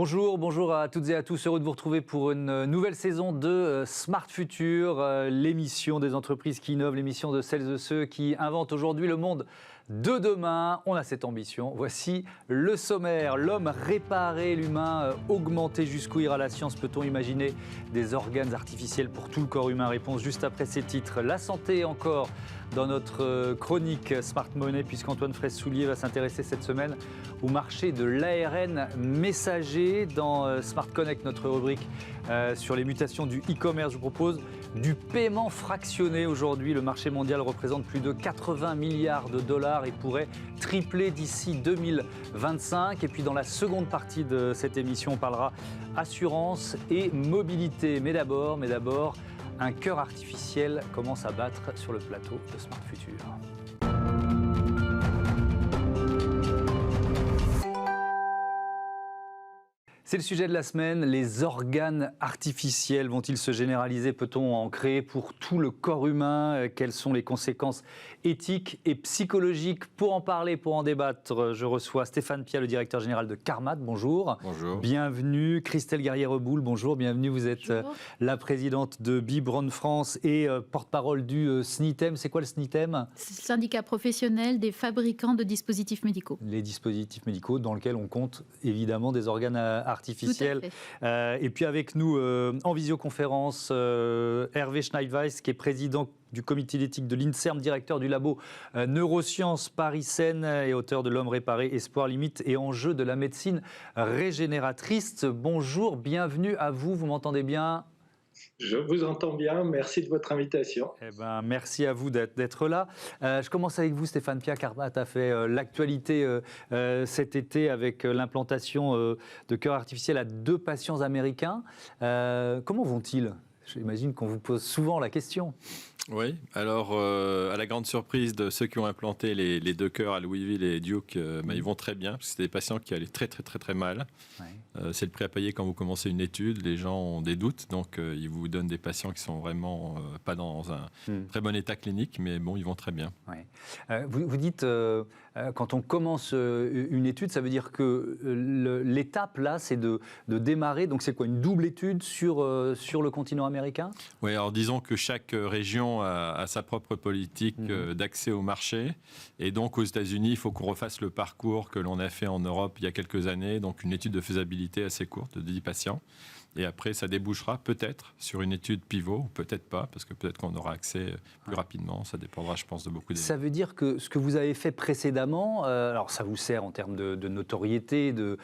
Bonjour à toutes et à tous. Heureux de vous retrouver pour une nouvelle saison de Smart Future, l'émission des entreprises qui innovent, l'émission de celles et ceux qui inventent aujourd'hui le monde de demain. On a cette ambition. Voici le sommaire. L'homme réparé, l'humain augmenté. Jusqu'où ira la science? Peut-on imaginer des organes artificiels pour tout le corps humain? Réponse juste après ces titres. La santé encore dans notre chronique Smart Money, puisqu'Antoine Fraisse-Soulier va s'intéresser cette semaine au marché de l'ARN messager. Dans Smart Connect, notre rubrique sur les mutations du e-commerce, je vous propose du paiement fractionné. Aujourd'hui, le marché mondial représente plus de 80 milliards de dollars et pourrait tripler d'ici 2025. Et puis dans la seconde partie de cette émission, on parlera assurance et mobilité. Mais d'abord, un cœur artificiel commence à battre sur le plateau de Smart Future. C'est le sujet de la semaine. Les organes artificiels vont-ils se généraliser? Peut-on en créer pour tout le corps humain? Quelles sont les conséquences éthiques et psychologiques? Pour en parler, pour en débattre, je reçois Stéphane Pia, le directeur général de Carmat. Bonjour. Bonjour. Bienvenue. Christelle Guerrier-Reboul, bonjour. Bienvenue. Vous êtes la présidente de Bi-Brown France et porte-parole du SNITEM. C'est quoi le SNITEM? C'est le syndicat professionnel des fabricants de dispositifs médicaux. Les dispositifs médicaux dans lesquels on compte évidemment des organes artificiels. Et puis avec nous en visioconférence, Hervé Schneidweiss, qui est président du comité d'éthique de l'INSERM, directeur du labo Neurosciences Paris-Seine et auteur de L'homme réparé, espoir, limite et enjeux de la médecine régénératrice. Bonjour, bienvenue à vous, vous m'entendez bien? Je vous entends bien, merci de votre invitation. Merci à vous d'être là. Je commence avec vous, Stéphane Pia. Carmat a fait l'actualité cet été avec l'implantation de cœurs artificiels à 2 patients américains. Comment vont-ils? J'imagine qu'on vous pose souvent la question. Oui, alors à la grande surprise de ceux qui ont implanté les 2 cœurs à Louisville et Duke, ils vont très bien, parce que c'est des patients qui allaient très mal. Ouais. C'est le prix à payer quand vous commencez une étude, les gens ont des doutes, donc ils vous donnent des patients qui sont vraiment pas dans un très bon état clinique, mais bon, ils vont très bien. Ouais. Vous dites, quand on commence une étude, ça veut dire que l'étape là, c'est de démarrer, donc c'est quoi, une double étude sur le continent américain? Oui, alors disons que chaque région a sa propre politique d'accès au marché. Et donc, aux États-Unis, il faut qu'on refasse le parcours que l'on a fait en Europe il y a quelques années. Donc, une étude de faisabilité assez courte de 10 patients. Et après, ça débouchera peut-être sur une étude pivot, ou peut-être pas, parce que peut-être qu'on aura accès plus rapidement. Ça dépendra, je pense, de beaucoup d'éléments. Ça veut dire que ce que vous avez fait précédemment, alors ça vous sert en termes de notoriété, de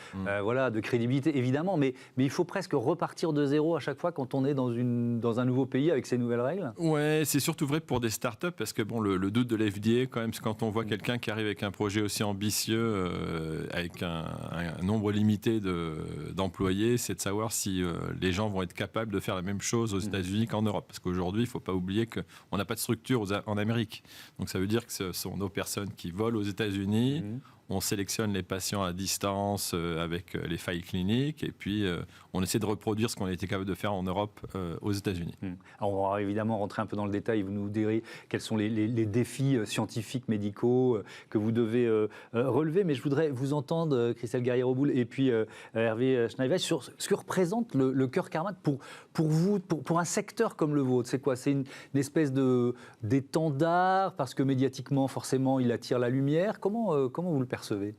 crédibilité, évidemment, mais il faut presque repartir de zéro à chaque fois quand on est dans un nouveau pays avec ces nouvelles règles? Ouais, c'est surtout vrai pour des startups, parce que bon, le doute de l'FDA, quand même, c'est quand on voit quelqu'un qui arrive avec un projet aussi ambitieux, avec un nombre limité d'employés, c'est de savoir si les gens vont être capables de faire la même chose aux États-Unis qu'en Europe. Parce qu'aujourd'hui, il ne faut pas oublier qu'on n'a pas de structure en Amérique. Donc ça veut dire que ce sont nos personnes qui volent aux États-Unis. On sélectionne les patients à distance avec les failles cliniques et puis on essaie de reproduire ce qu'on a été capable de faire en Europe aux États-Unis. Alors on va évidemment rentrer un peu dans le détail. Vous nous direz quels sont les défis scientifiques, médicaux que vous devez relever. Mais je voudrais vous entendre, Christelle Guerrier-Reboul et puis Hervé Schneidweiss, sur ce que représente le cœur Carmat pour vous, pour un secteur comme le vôtre. C'est quoi? C'est une espèce d'étendard parce que médiatiquement, forcément, il attire la lumière. Comment vous le percevez,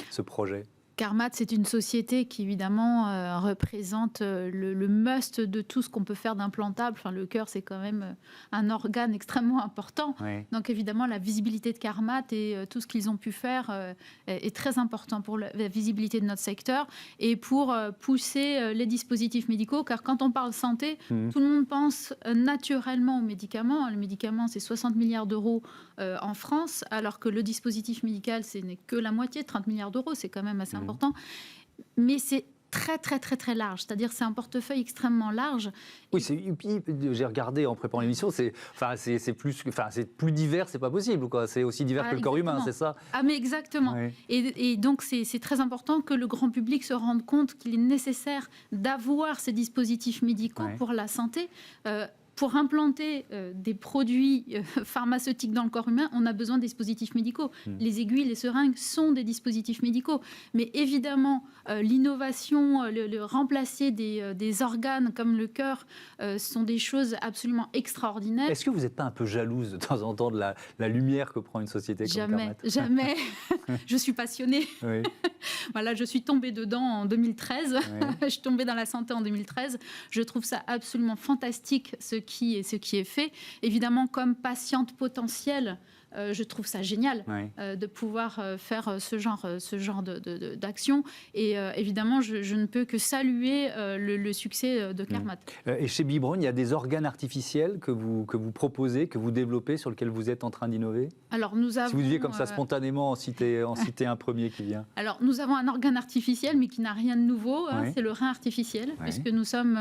ce projet? Carmat, c'est une société qui, évidemment, représente le must de tout ce qu'on peut faire d'implantable. Enfin, le cœur, c'est quand même un organe extrêmement important. Oui. Donc, évidemment, la visibilité de Carmat et tout ce qu'ils ont pu faire est très important pour la visibilité de notre secteur et pour pousser les dispositifs médicaux. Car quand on parle santé, tout le monde pense naturellement aux médicaments. Le médicament, c'est 60 milliards d'euros en France, alors que le dispositif médical, ce n'est que la moitié, 30 milliards d'euros. C'est quand même assez important. Mais c'est très large, c'est-à-dire c'est un portefeuille extrêmement large. Oui, j'ai regardé en préparant l'émission, c'est plus divers, c'est pas possible, quoi. C'est aussi divers que le corps humain, c'est ça? Ah mais exactement. Oui. Et donc c'est très important que le grand public se rende compte qu'il est nécessaire d'avoir ces dispositifs médicaux pour la santé. pour implanter des produits pharmaceutiques dans le corps humain, on a besoin de dispositifs médicaux. Les aiguilles, les seringues sont des dispositifs médicaux. Mais évidemment, l'innovation, le remplacer des organes comme le cœur sont des choses absolument extraordinaires. Est-ce que vous n'êtes pas un peu jalouse de temps en temps de la lumière que prend une société comme Carmat ? Jamais. Je suis passionnée. Oui. Voilà, je suis tombée dedans en 2013. Oui. Je suis tombée dans la santé en 2013. Je trouve ça absolument fantastique ce qui est fait. Évidemment, comme patiente potentielle, je trouve ça génial de pouvoir faire ce genre d'action. Et évidemment, je ne peux que saluer le succès de Carmat. Et chez Bibrone, il y a des organes artificiels que vous proposez, que vous développez, sur lesquels vous êtes en train d'innover ? Alors, nous avons, si vous deviez comme ça spontanément en citer un premier qui vient. Alors, nous avons un organe artificiel, mais qui n'a rien de nouveau. C'est le rein artificiel, puisque nous sommes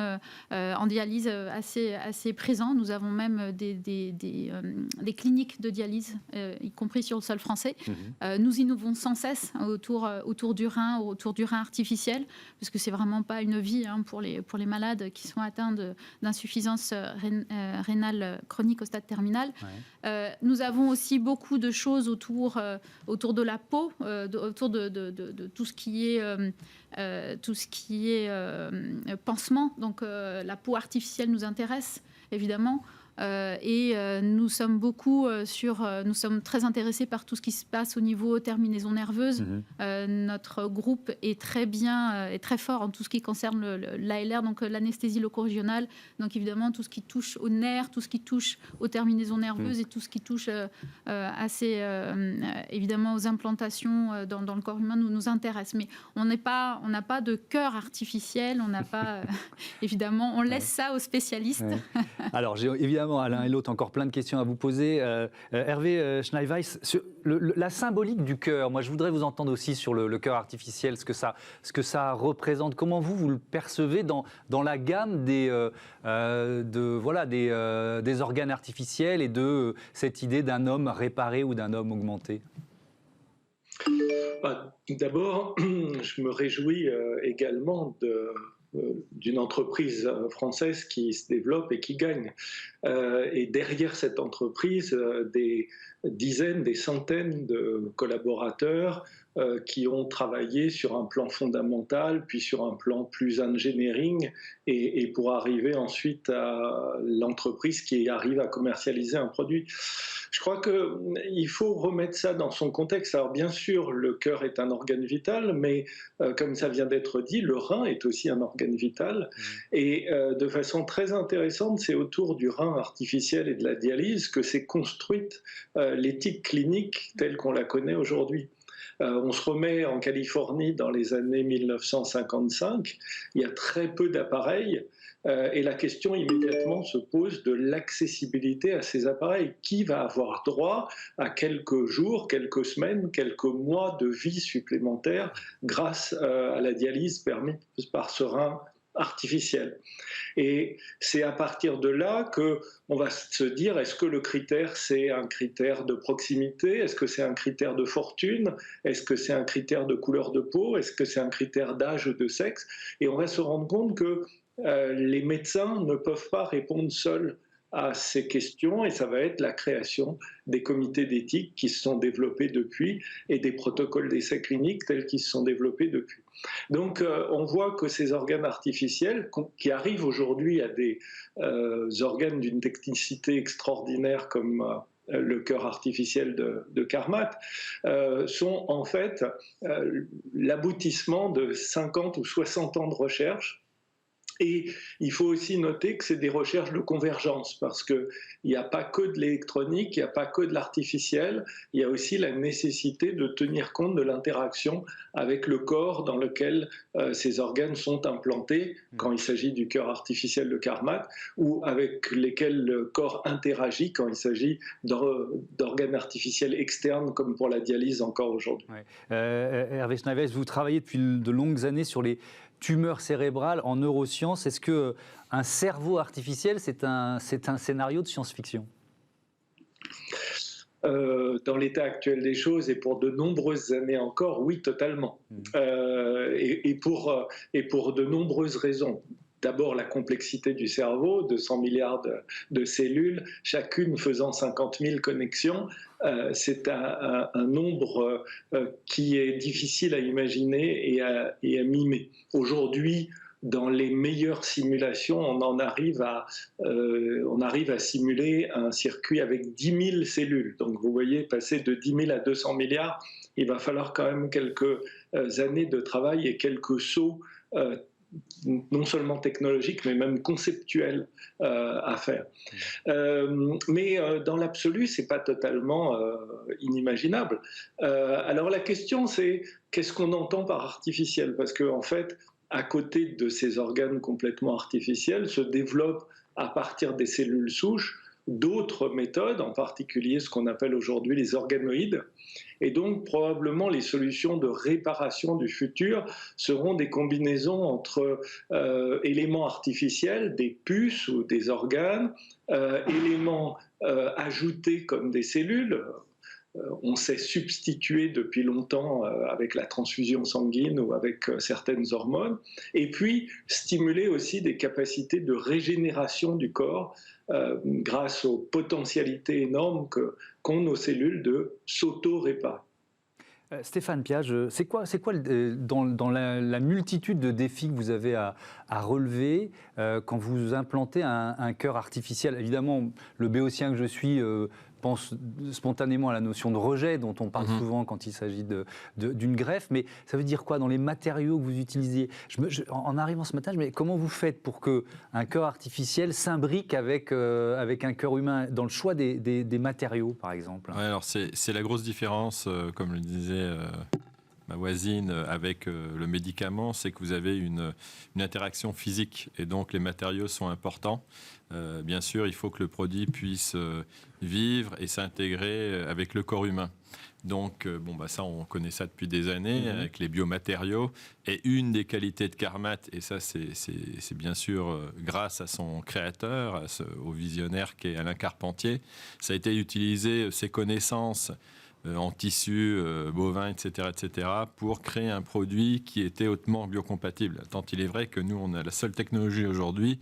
en dialyse assez présents. Nous avons même des cliniques de dialyse, y compris sur le sol français. Nous innovons sans cesse autour du rein artificiel, parce que c'est vraiment pas une vie pour les malades qui sont atteints d'insuffisance rénale chronique au stade terminal. Nous avons aussi beaucoup de choses autour de la peau, autour de tout ce qui est pansement. Donc la peau artificielle nous intéresse évidemment. Et nous sommes nous sommes très intéressés par tout ce qui se passe au niveau terminaison nerveuse. Notre groupe est très fort en tout ce qui concerne l'ALR, donc l'anesthésie loco-régionale. Donc évidemment, tout ce qui touche aux nerfs, tout ce qui touche aux terminaisons nerveuses et tout ce qui touche évidemment aux implantations dans le corps humain nous intéresse. Mais on n'a pas de cœur artificiel, on n'a pas... évidemment, on laisse ça aux spécialistes. Alors, j'ai évidemment à l'un et l'autre encore plein de questions à vous poser. Hervé Schneeweiss, sur la symbolique du cœur, moi je voudrais vous entendre aussi sur le cœur artificiel, ce que ça représente. Comment vous le percevez dans la gamme des organes artificiels et de cette idée d'un homme réparé ou d'un homme augmenté ? D'abord, je me réjouis également d'une entreprise française qui se développe et qui gagne. Et derrière cette entreprise, des dizaines, des centaines de collaborateurs qui ont travaillé sur un plan fondamental, puis sur un plan plus engineering, et pour arriver ensuite à l'entreprise qui arrive à commercialiser un produit. Je crois qu'il faut remettre ça dans son contexte. Alors bien sûr, le cœur est un organe vital, mais comme ça vient d'être dit, le rein est aussi un organe vital. Et de façon très intéressante, c'est autour du rein artificiel et de la dialyse que s'est construite l'éthique clinique telle qu'on la connaît aujourd'hui. On se remet en Californie dans les années 1955, il y a très peu d'appareils. Et la question immédiatement se pose de l'accessibilité à ces appareils. Qui va avoir droit à quelques jours, quelques semaines, quelques mois de vie supplémentaire grâce à la dialyse permise par ce rein artificiel. Et c'est à partir de là qu'on va se dire, est-ce que le critère, c'est un critère de proximité? Est-ce que c'est un critère de fortune? Est-ce que c'est un critère de couleur de peau? Est-ce que c'est un critère d'âge ou de sexe? Et on va se rendre compte que les médecins ne peuvent pas répondre seuls à ces questions, et ça va être la création des comités d'éthique qui se sont développés depuis et des protocoles d'essais cliniques tels qu'ils se sont développés depuis. Donc on voit que ces organes artificiels qui arrivent aujourd'hui à des organes d'une technicité extraordinaire comme le cœur artificiel de Carmat, sont en fait l'aboutissement de 50 ou 60 ans de recherche. Et il faut aussi noter que c'est des recherches de convergence, parce qu'il n'y a pas que de l'électronique, il n'y a pas que de l'artificiel, il y a aussi la nécessité de tenir compte de l'interaction avec le corps dans lequel ces organes sont implantés, quand il s'agit du cœur artificiel de Carmat, ou avec lesquels le corps interagit quand il s'agit d'organes artificiels externes, comme pour la dialyse encore aujourd'hui. Ouais. Hervé Schneeweiss, vous travaillez depuis de longues années sur les tumeurs cérébrales en neurosciences. Est-ce qu'un cerveau artificiel, c'est un scénario de science-fiction ? Dans l'état actuel des choses et pour de nombreuses années encore, oui, totalement. Et pour de nombreuses raisons. d'abord la complexité du cerveau, 200 milliards de cellules, chacune faisant 50 000 connexions. C'est un nombre qui est difficile à imaginer et à mimer. Aujourd'hui, dans les meilleures simulations, on arrive à simuler un circuit avec 10 000 cellules. Donc vous voyez, passer de 10 000 à 200 milliards, il va falloir quand même quelques années de travail et quelques sauts, non seulement technologiques, mais même conceptuels à faire. Mais dans l'absolu, ce n'est pas totalement inimaginable. Alors la question, c'est qu'est-ce qu'on entend par artificiel? Parce qu'en fait, à côté de ces organes complètement artificiels, se développent à partir des cellules souches d'autres méthodes, en particulier ce qu'on appelle aujourd'hui les organoïdes. Et donc, probablement, les solutions de réparation du futur seront des combinaisons entre éléments artificiels, des puces ou des organes, éléments ajoutés comme des cellules. On s'est substitué depuis longtemps avec la transfusion sanguine ou avec certaines hormones, et puis stimuler aussi des capacités de régénération du corps grâce aux potentialités énormes qu'ont nos cellules de s'auto-réparer. Stéphane Piage, c'est quoi dans la multitude de défis que vous avez à relever quand vous implantez un cœur artificiel? Évidemment, le béotien que je suis pense spontanément à la notion de rejet dont on parle souvent quand il s'agit d'une greffe, mais ça veut dire quoi dans les matériaux que vous utilisiez? En arrivant ce matin, je me dis comment vous faites pour qu'un cœur artificiel s'imbrique avec un cœur humain dans le choix des matériaux, par exemple? Ouais, alors c'est la grosse différence, comme le disait ma voisine, avec le médicament, c'est que vous avez une interaction physique et donc les matériaux sont importants. Bien sûr, il faut que le produit puisse vivre et s'intégrer avec le corps humain. Donc, ça, on connaît ça depuis des années avec les biomatériaux. Et une des qualités de Carmat, et ça, c'est bien sûr grâce à son créateur, au visionnaire qui est Alain Carpentier, ça a été d'utiliser ses connaissances en tissu bovin, etc., pour créer un produit qui était hautement biocompatible. Tant il est vrai que nous, on a la seule technologie aujourd'hui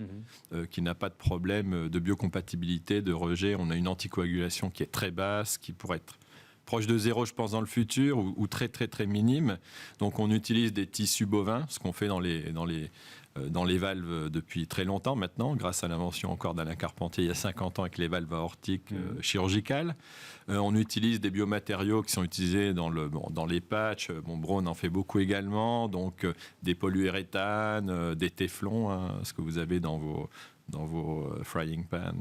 qui n'a pas de problème de biocompatibilité, de rejet. On a une anticoagulation qui est très basse, qui pourrait être proche de zéro, je pense, dans le futur, ou très, très, très minime. Donc, on utilise des tissus bovins, ce qu'on fait dans les valves depuis très longtemps maintenant, grâce à l'invention encore d'Alain Carpentier il y a 50 ans avec les valves aortiques chirurgicales. On utilise des biomatériaux qui sont utilisés dans les patchs. Braun en fait beaucoup également, donc des polyuréthanes, des téflons, ce que vous avez dans vos frying pans,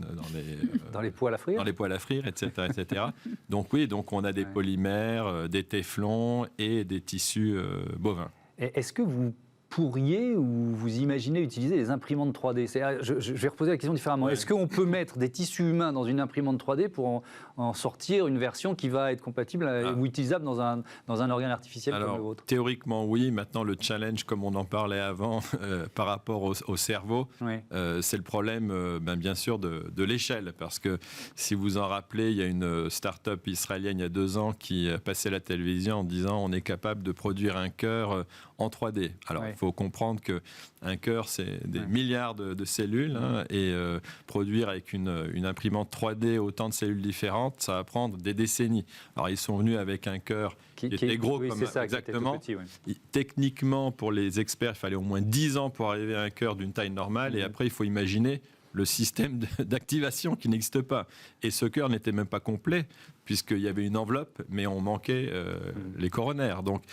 dans les poêles à frire. Dans les poêles à frire, etc. Donc oui, on a des polymères, des téflons et des tissus bovins. Est-ce que vous pourriez ou vous imaginez utiliser les imprimantes 3D? Je vais reposer la question différemment. Ouais. Est-ce qu'on peut mettre des tissus humains dans une imprimante 3D pour en sortir une version qui va être compatible ou utilisable dans un organe artificiel comme le vôtre? Théoriquement, oui. Maintenant, le challenge, comme on en parlait avant, par rapport au cerveau, c'est le problème, bien sûr, de l'échelle. Parce que, si vous en rappelez, il y a une start-up israélienne il y a 2 ans qui passait à la télévision en disant on est capable de produire un cœur en 3D. Alors, il faut comprendre qu'un cœur, c'est des milliards de cellules, et produire avec une imprimante 3D autant de cellules différentes, ça va prendre des décennies. Alors, ils sont venus avec un cœur qui était gros, comme ça, exactement. Qui était tout petit, Techniquement, pour les experts, il fallait au moins 10 ans pour arriver à un cœur d'une taille normale, et après, il faut imaginer le système d'activation qui n'existe pas. Et ce cœur n'était même pas complet, puisqu'il y avait une enveloppe, mais on manquait les coronaires. Donc,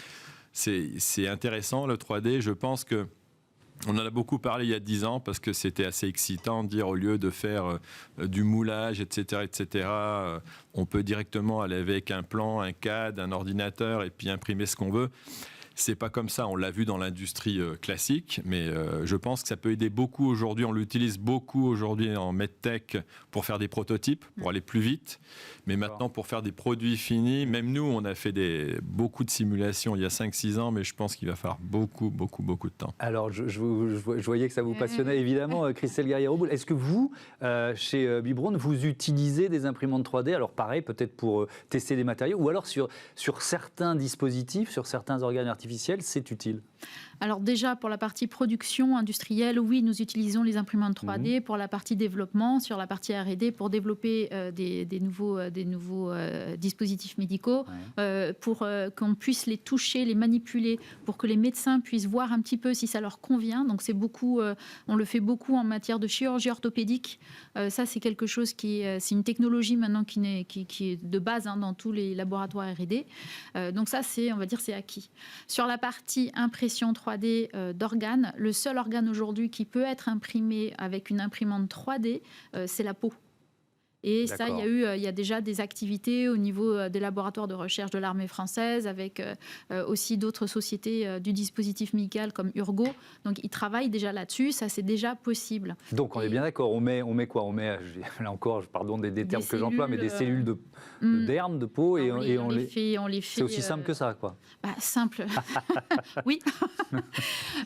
c'est intéressant, le 3D. Je pense que on en a beaucoup parlé il y a 10 ans parce que c'était assez excitant de dire au lieu de faire du moulage, etc., on peut directement aller avec un plan, un CAD, un ordinateur et puis imprimer ce qu'on veut. C'est pas comme ça, on l'a vu dans l'industrie classique, mais je pense que ça peut aider beaucoup aujourd'hui. On l'utilise beaucoup aujourd'hui en medtech pour faire des prototypes, pour aller plus vite. Mais maintenant, pour faire des produits finis, même nous, on a fait beaucoup de simulations il y a 5-6 ans, mais je pense qu'il va falloir beaucoup de temps. Alors, je voyais que ça vous passionnait évidemment, Christelle Guerriero-Boulle. Est-ce que vous, chez B-Braun, vous utilisez des imprimantes 3D? Alors pareil, peut-être pour tester des matériaux, ou alors sur certains dispositifs, sur certains organes artificiels, artificielle, c'est utile? Alors déjà, pour la partie production industrielle, oui, nous utilisons les imprimantes 3D. Pour la partie développement, sur la partie R&D, pour développer des nouveaux dispositifs médicaux, pour qu'on puisse les toucher, les manipuler, pour que les médecins puissent voir un petit peu si ça leur convient. Donc c'est beaucoup, on le fait beaucoup en matière de chirurgie orthopédique. Ça, c'est quelque chose c'est une technologie maintenant qui est de base dans tous les laboratoires R&D. Donc ça, on va dire, c'est acquis. Sur la partie impression 3D d'organes, le seul organe aujourd'hui qui peut être imprimé avec une imprimante 3D, c'est la peau. Et ça, il y a déjà des activités au niveau des laboratoires de recherche de l'armée française, avec aussi d'autres sociétés du dispositif médical comme Urgo. Donc, ils travaillent déjà là-dessus, ça c'est déjà possible. Donc, on est bien d'accord, on met quoi? On met, là encore, pardon des termes que j'emploie, mais des cellules de derme, de peau, et on les fait. C'est aussi simple que ça, quoi. Simple, oui.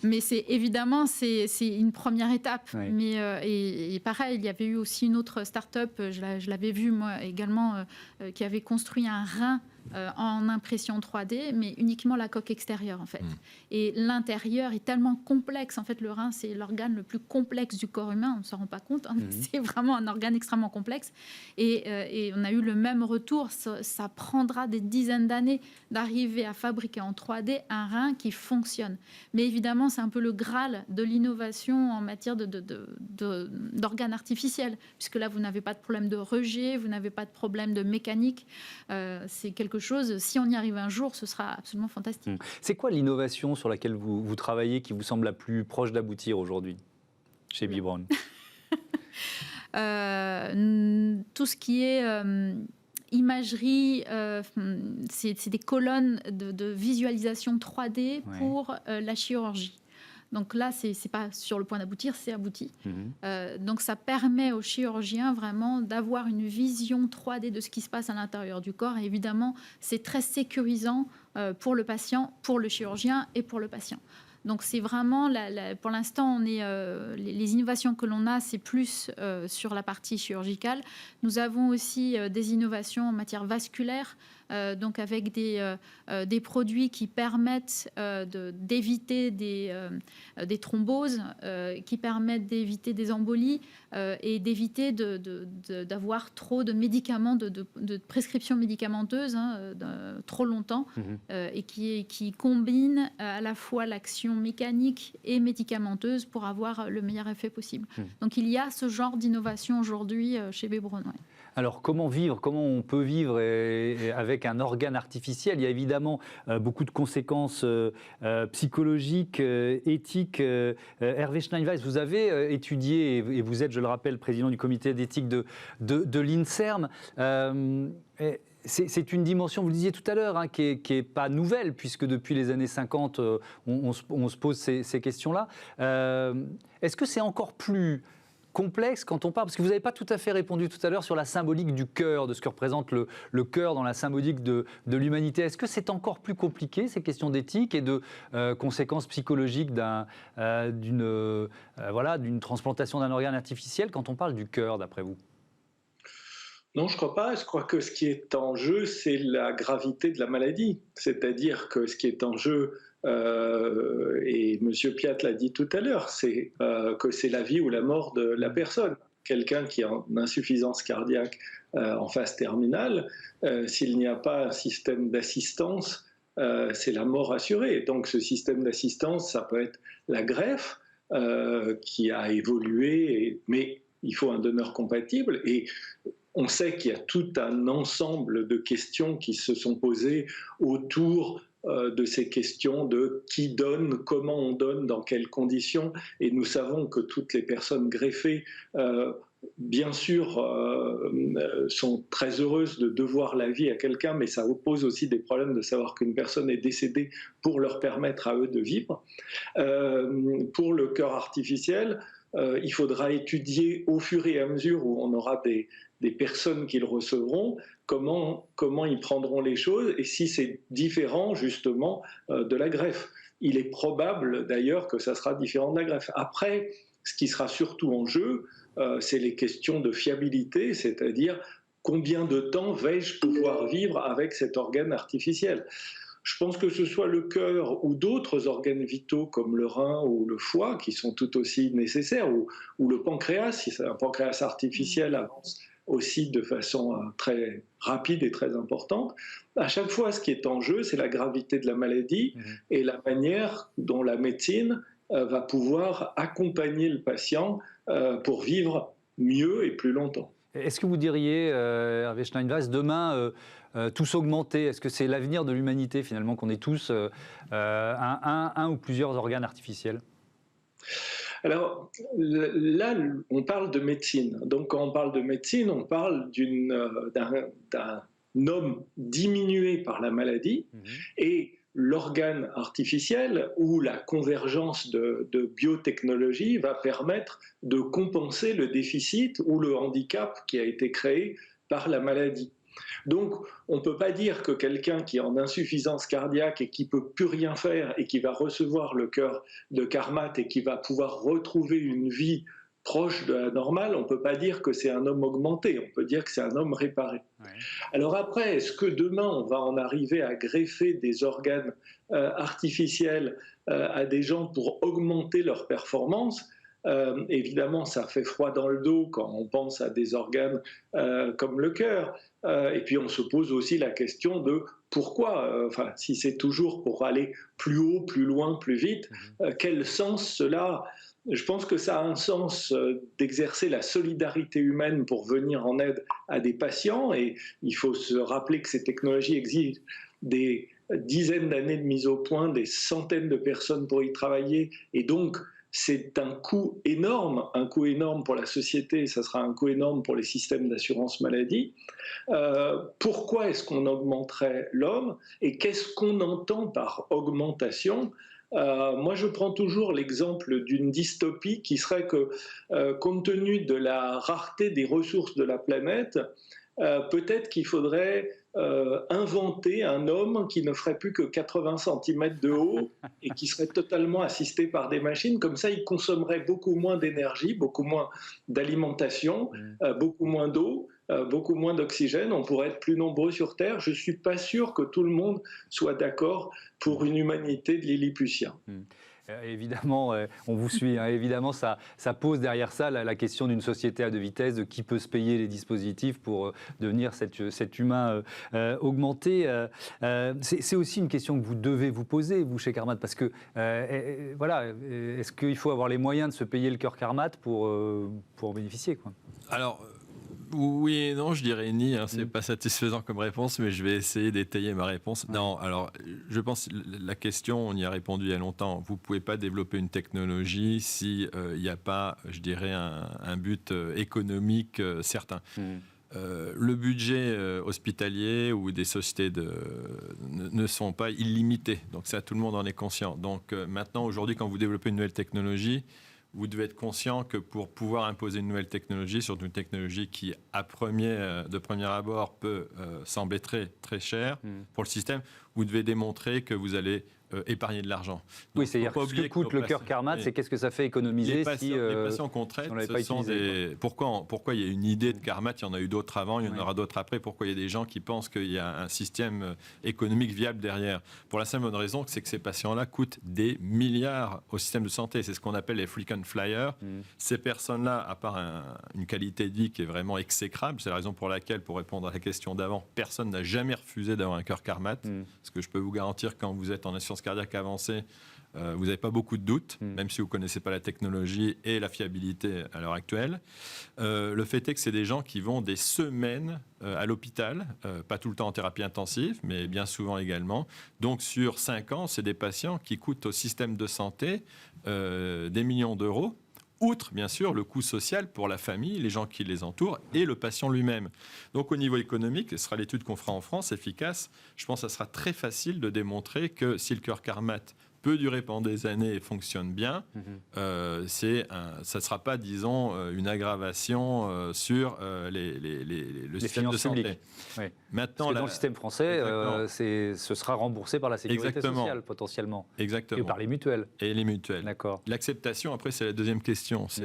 Mais c'est évidemment, c'est une première étape. Oui. Mais, et pareil, il y avait eu aussi une autre start-up, je l'avais vu moi également, qui avait construit un rein en impression 3D, mais uniquement la coque extérieure en fait. Et l'intérieur est tellement complexe. En fait, le rein, c'est l'organe le plus complexe du corps humain. On ne s'en rend pas compte. C'est vraiment un organe extrêmement complexe. Et on a eu le même retour. Ça prendra des dizaines d'années d'arriver à fabriquer en 3D un rein qui fonctionne. Mais évidemment, c'est un peu le Graal de l'innovation en matière d'organes artificiels, puisque là, vous n'avez pas de problème de rejet, vous n'avez pas de problème de mécanique. C'est quelque chose, si on y arrive un jour, ce sera absolument fantastique. C'est quoi l'innovation sur laquelle vous travaillez qui vous semble la plus proche d'aboutir aujourd'hui chez B. Braun? Tout ce qui est imagerie, c'est des colonnes de visualisation 3D pour la chirurgie. Donc là, c'est pas sur le point d'aboutir, c'est abouti. Donc ça permet aux chirurgiens vraiment d'avoir une vision 3D de ce qui se passe à l'intérieur du corps. Et évidemment, c'est très sécurisant pour le patient, pour le chirurgien et pour le patient. Donc c'est vraiment, pour l'instant, les innovations que l'on a, c'est plus sur la partie chirurgicale. Nous avons aussi des innovations en matière vasculaire, donc avec des produits qui permettent d'éviter des thromboses, qui permettent d'éviter des embolies et d'éviter d'avoir trop de médicaments, de prescriptions médicamenteuses trop longtemps, et qui combinent à la fois l'action mécanique et médicamenteuse pour avoir le meilleur effet possible. Donc il y a ce genre d'innovation aujourd'hui chez B. Braun. Alors, comment on peut vivre avec un organe artificiel? Il y a évidemment beaucoup de conséquences psychologiques, éthiques. Hervé Scheinweis, vous avez étudié, et vous êtes, je le rappelle, président du comité d'éthique de l'INSERM. C'est une dimension, vous le disiez tout à l'heure, qui n'est pas nouvelle, puisque depuis les années 50, on se pose ces questions-là. Est-ce que c'est encore plus complexe quand on parle, parce que vous n'avez pas tout à fait répondu tout à l'heure sur la symbolique du cœur, de ce que représente le cœur dans la symbolique de l'humanité. Est-ce que c'est encore plus compliqué, ces questions d'éthique et de conséquences psychologiques d'une transplantation d'un organe artificiel quand on parle du cœur, d'après vous? Non, je ne crois pas. Je crois que ce qui est en jeu, c'est la gravité de la maladie. C'est-à-dire que ce qui est en jeu, et M. Piat l'a dit tout à l'heure, c'est que c'est la vie ou la mort de la personne. Quelqu'un qui a une insuffisance cardiaque en phase terminale, s'il n'y a pas un système d'assistance, c'est la mort assurée. Donc ce système d'assistance, ça peut être la greffe qui a évolué, mais il faut un donneur compatible. Et on sait qu'il y a tout un ensemble de questions qui se sont posées autour de ces questions de qui donne, comment on donne, dans quelles conditions. Et nous savons que toutes les personnes greffées, bien sûr, sont très heureuses de devoir la vie à quelqu'un, mais ça pose aussi des problèmes de savoir qu'une personne est décédée pour leur permettre à eux de vivre. Pour le cœur artificiel, il faudra étudier au fur et à mesure où on aura des personnes qui le recevront, comment ils prendront les choses et si c'est différent justement de la greffe. Il est probable d'ailleurs que ça sera différent de la greffe. Après, ce qui sera surtout en jeu, c'est les questions de fiabilité, c'est-à-dire combien de temps vais-je pouvoir vivre avec cet organe artificiel. je pense que ce soit le cœur ou d'autres organes vitaux comme le rein ou le foie qui sont tout aussi nécessaires, ou le pancréas, si c'est un pancréas artificiel avance aussi de façon très rapide et très importante. À chaque fois, ce qui est en jeu, c'est la gravité de la maladie et la manière dont la médecine va pouvoir accompagner le patient pour vivre mieux et plus longtemps. Est-ce que vous diriez, Hervé Scheinweiss, demain, tous augmenter, est-ce que c'est l'avenir de l'humanité finalement, qu'on ait tous un ou plusieurs organes artificiels ? Alors là, on parle de médecine. Donc quand on parle de médecine, on parle d'un homme diminué par la maladie et l'organe artificiel ou la convergence de biotechnologie va permettre de compenser le déficit ou le handicap qui a été créé par la maladie. Donc, on ne peut pas dire que quelqu'un qui est en insuffisance cardiaque et qui ne peut plus rien faire et qui va recevoir le cœur de Carmat et qui va pouvoir retrouver une vie proche de la normale, on ne peut pas dire que c'est un homme augmenté, on peut dire que c'est un homme réparé. Ouais. Alors après, est-ce que demain on va en arriver à greffer des organes artificiels à des gens pour augmenter leur performance ? Évidemment, ça fait froid dans le dos quand on pense à des organes comme le cœur. Et puis on se pose aussi la question de pourquoi, si c'est toujours pour aller plus haut, plus loin, plus vite, quel sens cela ? Je pense que ça a un sens d'exercer la solidarité humaine pour venir en aide à des patients. Et il faut se rappeler que ces technologies exigent des dizaines d'années de mise au point, des centaines de personnes pour y travailler. Et donc, c'est un coût énorme pour la société, ça sera un coût énorme pour les systèmes d'assurance maladie. Pourquoi est-ce qu'on augmenterait l'homme et qu'est-ce qu'on entend par augmentation ? Moi, je prends toujours l'exemple d'une dystopie qui serait que, compte tenu de la rareté des ressources de la planète, peut-être qu'il faudrait inventer un homme qui ne ferait plus que 80 cm de haut et qui serait totalement assisté par des machines. Comme ça, il consommerait beaucoup moins d'énergie, beaucoup moins d'alimentation, beaucoup moins d'eau, beaucoup moins d'oxygène. On pourrait être plus nombreux sur Terre. Je ne suis pas sûr que tout le monde soit d'accord pour une humanité de Lilliputien. Évidemment, on vous suit. Hein. Évidemment, ça pose derrière ça la question d'une société à deux vitesses, de qui peut se payer les dispositifs pour devenir cet humain augmenté. C'est aussi une question que vous devez vous poser, vous, chez Carmat, parce que, voilà, est-ce qu'il faut avoir les moyens de se payer le cœur Carmat pour en bénéficier, quoi ? Alors, oui et non, je dirais ni, hein, c'est pas satisfaisant comme réponse, mais je vais essayer d'étayer ma réponse. Non, alors, je pense, la question, on y a répondu il y a longtemps, vous pouvez pas développer une technologie s'il n'y a pas, je dirais, un but économique certain. Le budget hospitalier ou des sociétés ne sont pas illimités, donc ça, tout le monde en est conscient. Donc maintenant, aujourd'hui, quand vous développez une nouvelle technologie, vous devez être conscient que pour pouvoir imposer une nouvelle technologie, surtout une technologie qui, de premier abord, peut sembler très, très chère pour le système, vous devez démontrer que vous allez épargner de l'argent. Donc, oui, c'est-à-dire ce que coûte le cœur Carmat, c'est qu'est-ce que ça fait économiser les patients qu'on traite, ce sont des... Pourquoi il y a une idée de Carmat, il y en a eu d'autres avant, il y en aura d'autres après, pourquoi il y a des gens qui pensent qu'il y a un système économique viable derrière ? Pour la simple bonne raison, c'est que ces patients-là coûtent des milliards au système de santé. C'est ce qu'on appelle les frequent flyers. Ces personnes-là, à part une qualité de vie qui est vraiment exécrable, c'est la raison pour laquelle, pour répondre à la question d'avant, personne n'a jamais refusé d'avoir un cœur Carmat. Parce que je peux vous garantir, quand vous êtes en assurance cardiaque avancée, vous n'avez pas beaucoup de doutes, même si vous ne connaissez pas la technologie et la fiabilité à l'heure actuelle. Le fait est que c'est des gens qui vont des semaines à l'hôpital, pas tout le temps en thérapie intensive, mais bien souvent également. Donc sur 5 ans, c'est des patients qui coûtent au système de santé des millions d'euros, outre bien sûr le coût social pour la famille, les gens qui les entourent et le patient lui-même. Donc au niveau économique, ce sera l'étude qu'on fera en France, efficace. Je pense que ça sera très facile de démontrer que si le cœur Carmat peut durer pendant des années et fonctionne bien, ça ne sera pas, disons, une aggravation sur le système de santé. Oui. Maintenant, dans le système français, ce sera remboursé par la sécurité sociale, potentiellement. Exactement. Et par les mutuelles. Et les mutuelles. D'accord. L'acceptation, après, c'est la deuxième question. C'est...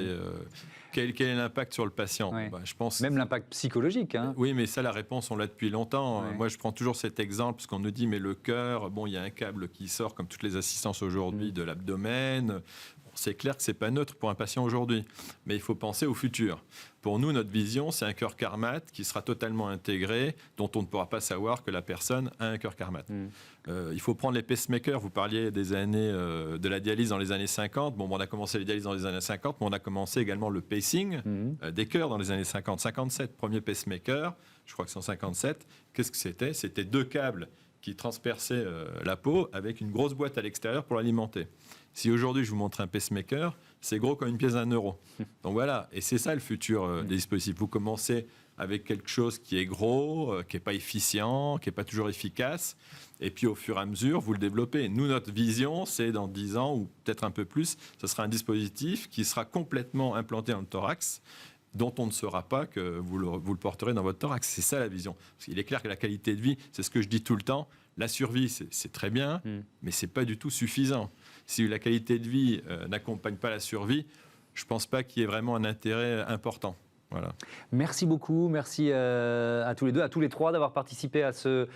Quel est l'impact sur le patient? Je pense même l'impact psychologique. Oui, mais ça, la réponse, on l'a depuis longtemps. Moi, je prends toujours cet exemple, parce qu'on nous dit, mais le cœur, il y a un câble qui sort, comme toutes les assistances aujourd'hui, de l'abdomen. C'est clair que ce n'est pas neutre pour un patient aujourd'hui, mais il faut penser au futur. Pour nous, notre vision, c'est un cœur Carmat qui sera totalement intégré, dont on ne pourra pas savoir que la personne a un cœur Carmat. Il faut prendre les pacemakers. Vous parliez des années de la dialyse dans les années 50. On a commencé les dialyses dans les années 50, mais on a commencé également le pacing des cœurs dans les années 50. 57, premier pacemaker, je crois que c'est en 57. Qu'est-ce que c'était? C'était 2 câbles qui transperçaient la peau avec une grosse boîte à l'extérieur pour l'alimenter. Si aujourd'hui je vous montre un pacemaker, c'est gros comme une pièce d'1 euro. Donc voilà, et c'est ça le futur des dispositifs. Vous commencez avec quelque chose qui est gros, qui n'est pas efficient, qui n'est pas toujours efficace, et puis au fur et à mesure, vous le développez. Nous, notre vision, c'est dans 10 ans, ou peut-être un peu plus, ce sera un dispositif qui sera complètement implanté dans le thorax, dont on ne saura pas que vous le porterez dans votre thorax. C'est ça la vision. Parce qu'il est clair que la qualité de vie, c'est ce que je dis tout le temps, la survie, c'est très bien, mais ce n'est pas du tout suffisant. Si la qualité de vie n'accompagne pas la survie, je ne pense pas qu'il y ait vraiment un intérêt important. Voilà. Merci beaucoup, merci à tous les deux, à tous les trois d'avoir participé à ce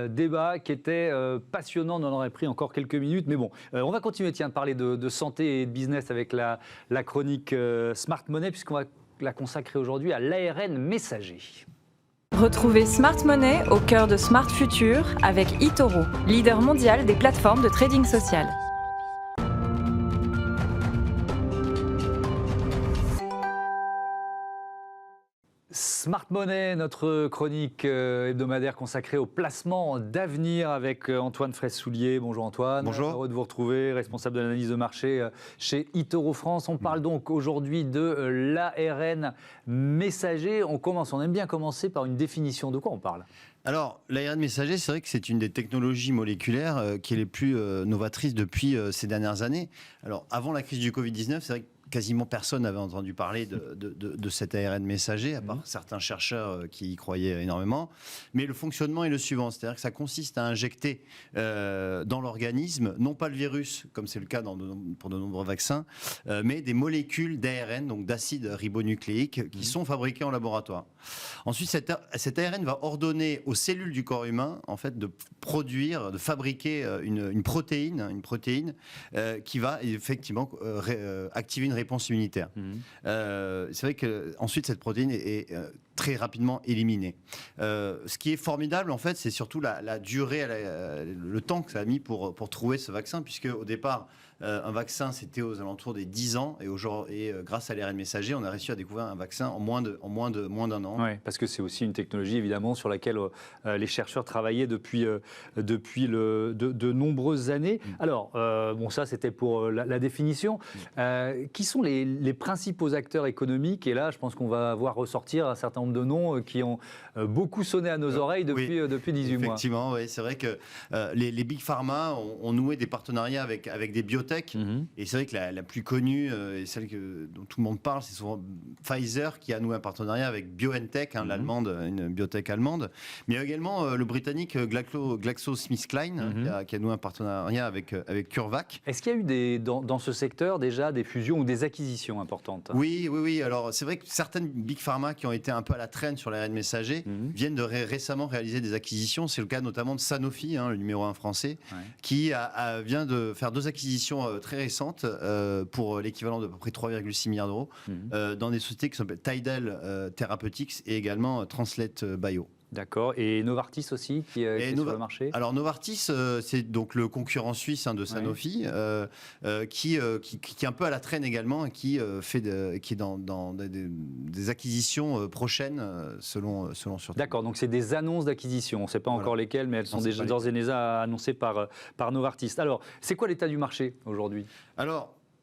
débat qui était passionnant. On en aurait pris encore quelques minutes, mais bon, on va continuer de parler de santé et de business avec la chronique Smart Money, puisqu'on va la consacrer aujourd'hui à l'ARN messager. Retrouvez Smart Money au cœur de Smart Future avec eToro, leader mondial des plateformes de trading social. Smart Money, notre chronique hebdomadaire consacrée au placement d'avenir avec Antoine Fraisse-Soulier. Bonjour Antoine. Bonjour. Heureux de vous retrouver, responsable de l'analyse de marché chez eToro France. On parle donc aujourd'hui de l'ARN messager. On aime bien commencer par une définition. De quoi on parle ? Alors, l'ARN messager, c'est vrai que c'est une des technologies moléculaires qui est les plus novatrices depuis ces dernières années. Alors, avant la crise du Covid-19, c'est vrai que quasiment personne n'avait entendu parler de cet ARN messager, à part certains chercheurs qui y croyaient énormément. Mais le fonctionnement est le suivant, c'est-à-dire que ça consiste à injecter dans l'organisme, non pas le virus, comme c'est le cas pour de nombreux vaccins, mais des molécules d'ARN, donc d'acide ribonucléique, qui sont fabriquées en laboratoire. Ensuite, cet ARN va ordonner aux cellules du corps humain, en fait, de fabriquer une protéine qui va effectivement activer une réponse immunitaire. C'est vrai que ensuite cette protéine est très rapidement éliminée. Ce qui est formidable, en fait, c'est surtout la durée, le temps que ça a mis pour trouver ce vaccin, puisque au départ, un vaccin, c'était aux alentours des 10 ans, et grâce à l'ARN messager, on a réussi à découvrir un vaccin en moins d'un an. Oui, parce que c'est aussi une technologie, évidemment, sur laquelle les chercheurs travaillaient depuis de nombreuses années. Alors, ça, c'était pour la définition. Qui sont les principaux acteurs économiques? Et là, je pense qu'on va voir ressortir un certain nombre de noms qui ont beaucoup sonné à nos oreilles depuis 18 mois. Effectivement, oui, c'est vrai que les big pharma ont noué des partenariats avec des biotech. Et c'est vrai que la plus connue et celle dont tout le monde parle, c'est souvent Pfizer qui a noué un partenariat avec BioNTech, l'allemande, une biotech allemande. Mais il y a également le britannique GlaxoSmithKline qui a noué un partenariat avec CureVac. Est-ce qu'il y a eu dans ce secteur déjà des fusions ou des acquisitions importantes? Oui. Alors c'est vrai que certaines big pharma qui ont été un peu à la traîne sur l'ARN messager viennent de récemment réaliser des acquisitions. C'est le cas notamment de Sanofi, le numéro 1 français, qui vient de faire 2 acquisitions très récentes pour l'équivalent de à peu près 3,6 milliards d'euros dans des sociétés qui s'appellent Tidal Therapeutics et également Translate Bio. D'accord. Et Novartis aussi, qui est sur le marché? Alors Novartis, c'est donc le concurrent suisse de Sanofi, qui est un peu à la traîne également, et qui est dans des acquisitions prochaines, selon surtout. D'accord, donc c'est des annonces d'acquisition. On ne sait pas encore lesquelles, mais elles sont déjà d'ores et déjà annoncées par Novartis. Alors, c'est quoi l'état du marché aujourd'hui?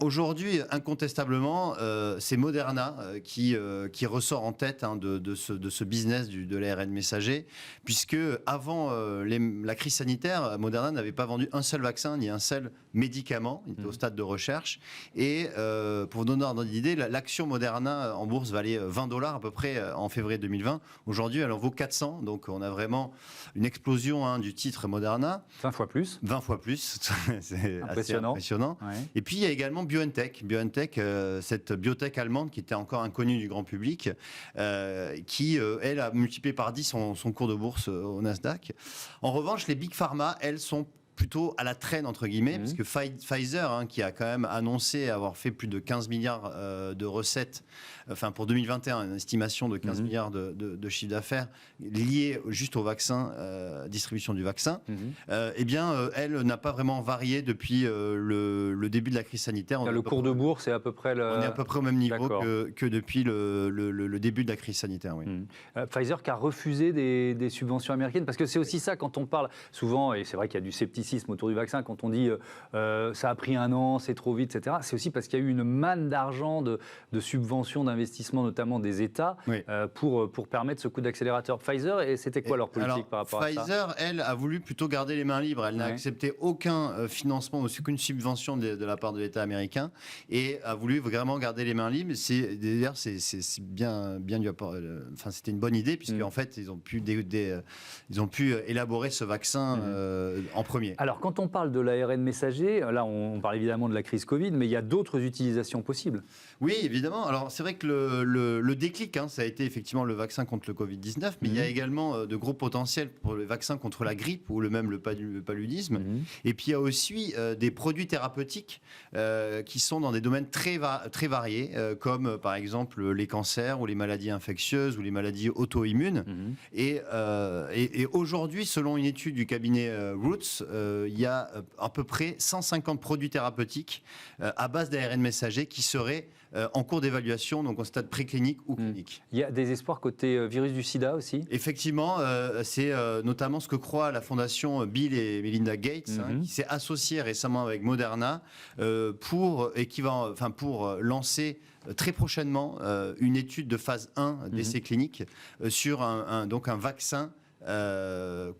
Aujourd'hui, incontestablement, c'est Moderna qui ressort en tête de ce business de l'ARN messager, puisque avant la crise sanitaire, Moderna n'avait pas vendu un seul vaccin ni un seul médicament. Il était au stade de recherche. Et pour vous donner un ordre d'idée, l'action Moderna en bourse valait $20 à peu près en février 2020. Aujourd'hui, elle en vaut 400. Donc on a vraiment une explosion du titre Moderna. 20 fois plus. 20 fois plus. C'est impressionnant. assez impressionnant. Ouais. Et puis il y a également BioNTech. BioNTech, cette biotech allemande qui était encore inconnue du grand public, qui, elle, a multiplié par 10 son cours de bourse au Nasdaq. En revanche, les Big Pharma, elles, sont plutôt à la traîne, entre guillemets, parce que Pfizer, qui a quand même annoncé avoir fait plus de 15 milliards de recettes, enfin pour 2021, une estimation de 15 milliards de chiffre d'affaires lié juste au vaccin, distribution du vaccin, eh bien, elle n'a pas vraiment varié depuis le début de la crise sanitaire. Le cours de bourse est à peu près on est à peu près au même niveau que depuis le début de la crise sanitaire. Oui. Pfizer qui a refusé des subventions américaines, parce que c'est aussi ça quand on parle souvent, et c'est vrai qu'il y a du scepticisme autour du vaccin, quand on dit ça a pris 1 an, c'est trop vite, etc. C'est aussi parce qu'il y a eu une manne d'argent, de subventions, d'investissements, notamment des États, pour permettre ce coup d'accélérateur. Pfizer, et c'était quoi leur politique par rapport à ça ? Pfizer, elle, a voulu plutôt garder les mains libres. Elle n'a accepté aucun financement, aucune subvention de la part de l'État américain, et a voulu vraiment garder les mains libres. D'ailleurs, c'est bien du apport. Enfin, c'était une bonne idée, puisque en fait, ils ont pu élaborer ce vaccin en premier. Alors, quand on parle de l'ARN messager, là, on parle évidemment de la crise Covid, mais il y a d'autres utilisations possibles. Oui, évidemment. Alors, c'est vrai que le déclic, ça a été effectivement le vaccin contre le Covid-19, mais il y a également de gros potentiels pour le vaccin contre la grippe ou même le paludisme. Et puis, il y a aussi des produits thérapeutiques qui sont dans des domaines très variés, comme par exemple les cancers ou les maladies infectieuses ou les maladies auto-immunes. Et aujourd'hui, selon une étude du cabinet Roots, il y a à peu près 150 produits thérapeutiques à base d'ARN messager qui seraient en cours d'évaluation, donc en stade préclinique ou clinique. Il y a des espoirs côté virus du sida aussi ? Effectivement, c'est notamment ce que croit la fondation Bill et Melinda Gates, qui s'est associée récemment avec Moderna pour lancer très prochainement une étude de phase 1 d'essai clinique sur un vaccin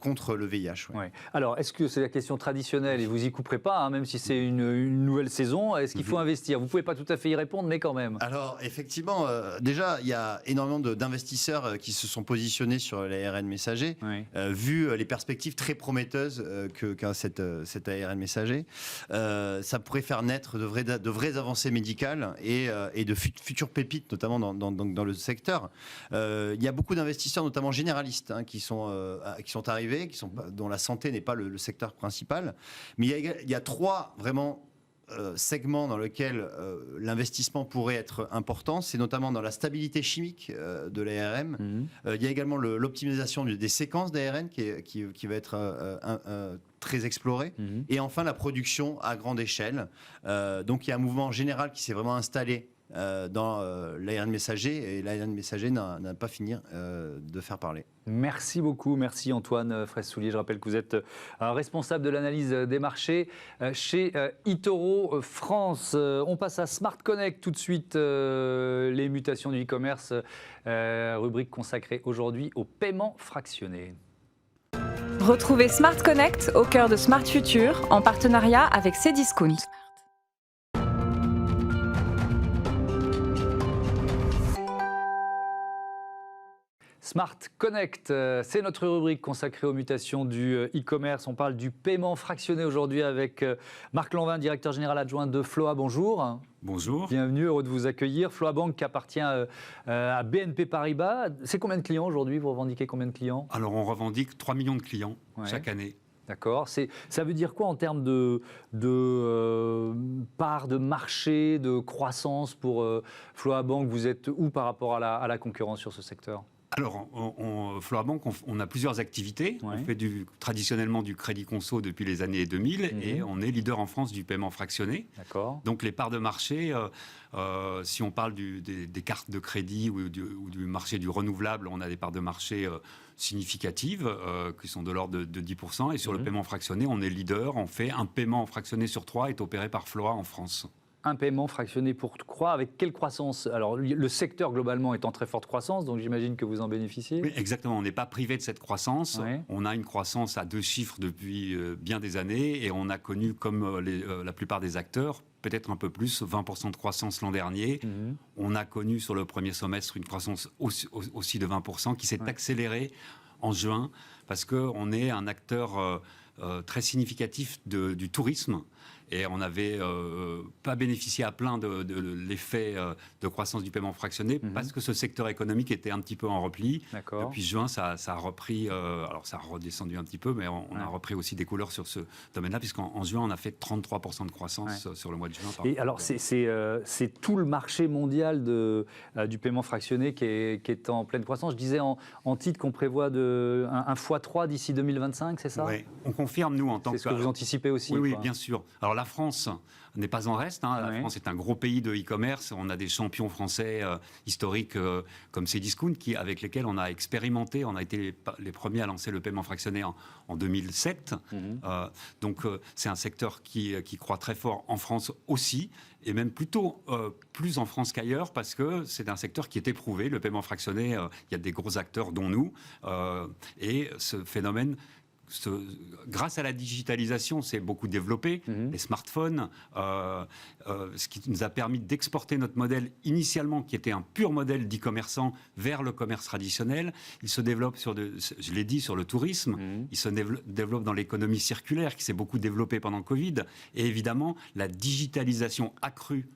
contre le VIH. Ouais. Alors, est-ce que c'est la question traditionnelle et vous y couperez pas, même si c'est une nouvelle saison, est-ce qu'il faut investir ? Vous ne pouvez pas tout à fait y répondre, mais quand même. Alors, effectivement, déjà, il y a énormément d'investisseurs qui se sont positionnés sur l'ARN messager, vu les perspectives très prometteuses qu'a cet ARN messager. Ça pourrait faire naître de vraies avancées médicales et de futures pépites, notamment dans le secteur. Il y a beaucoup d'investisseurs, notamment généralistes, qui sont arrivés, dont la santé n'est pas le secteur principal. Mais il y a 3 vraiment segments dans lesquels l'investissement pourrait être important. C'est notamment dans la stabilité chimique de l'ARN. Il y a également l'optimisation des séquences d'ARN qui va être très explorée. Et enfin, la production à grande échelle. Donc, il y a un mouvement général qui s'est vraiment installé dans l'ARN messager, et l'ARN messager n'a pas fini de faire parler. Merci beaucoup, merci Antoine Fraisse-Soulier. Je rappelle que vous êtes responsable de l'analyse des marchés chez eToro France. On passe à Smart Connect tout de suite, les mutations du e-commerce, rubrique consacrée aujourd'hui au paiement fractionné. Retrouvez Smart Connect au cœur de Smart Future en partenariat avec Cdiscount. Smart Connect, c'est notre rubrique consacrée aux mutations du e-commerce. On parle du paiement fractionné aujourd'hui avec Marc Lanvin, directeur général adjoint de Floa. Bonjour. Bonjour. Bienvenue, heureux de vous accueillir. Floa Bank qui appartient à BNP Paribas. C'est combien de clients aujourd'hui ? Vous revendiquez combien de clients ? Alors on revendique 3 millions de clients chaque année. D'accord. Ça veut dire quoi en termes de part de marché, de croissance pour Floa Bank ? Vous êtes où par rapport à la concurrence sur ce secteur ? Alors, Floa Bank, on a plusieurs activités. On fait traditionnellement du crédit conso depuis les années 2000 et on est leader en France du paiement fractionné. D'accord. Donc, les parts de marché, si on parle des cartes de crédit ou du marché du renouvelable, on a des parts de marché significatives qui sont de l'ordre de 10%. Et sur le paiement fractionné, on est leader. On fait un paiement fractionné sur 3 est opéré par Floa en France. Un paiement fractionné pour 3, avec quelle croissance ? Alors, le secteur globalement est en très forte croissance, donc j'imagine que vous en bénéficiez. Oui, exactement. On n'est pas privé de cette croissance. Ouais. On a une croissance à 2 chiffres depuis bien des années et on a connu, comme la plupart des acteurs, peut-être un peu plus, 20% de croissance l'an dernier. On a connu sur le premier semestre une croissance aussi de 20% qui s'est accélérée en juin parce qu'on est un acteur très significatif du tourisme. et on n'avait pas bénéficié à plein de l'effet de croissance du paiement fractionné parce que ce secteur économique était un petit peu en repli. Depuis juin, ça a repris, alors ça a redescendu un petit peu, mais on a repris aussi des couleurs sur ce domaine-là, puisqu'en juin, on a fait 33% de croissance sur le mois de juin. Et alors, c'est tout le marché mondial du paiement fractionné qui est en pleine croissance. Je disais en titre qu'on prévoit un x3 d'ici 2025, c'est ça? Oui, on confirme, nous, en tant que... C'est ce que vous anticipez aussi? Oui, bien sûr. Alors la France n'est pas en reste. La France est un gros pays de e-commerce. On a des champions français historiques comme Cdiscount avec lesquels on a expérimenté. On a été les premiers à lancer le paiement fractionné en 2007. Donc c'est un secteur qui croît très fort en France aussi, et même plutôt plus en France qu'ailleurs, parce que c'est un secteur qui est éprouvé. Le paiement fractionné, il y a des gros acteurs dont nous, et ce phénomène, grâce à la digitalisation, c'est beaucoup développé. Les smartphones, ce qui nous a permis d'exporter notre modèle initialement, qui était un pur modèle d'e-commerçant, vers le commerce traditionnel. Il se développe je l'ai dit, sur le tourisme. Il se développe dans l'économie circulaire, qui s'est beaucoup développée pendant le Covid. Et évidemment, la digitalisation accrue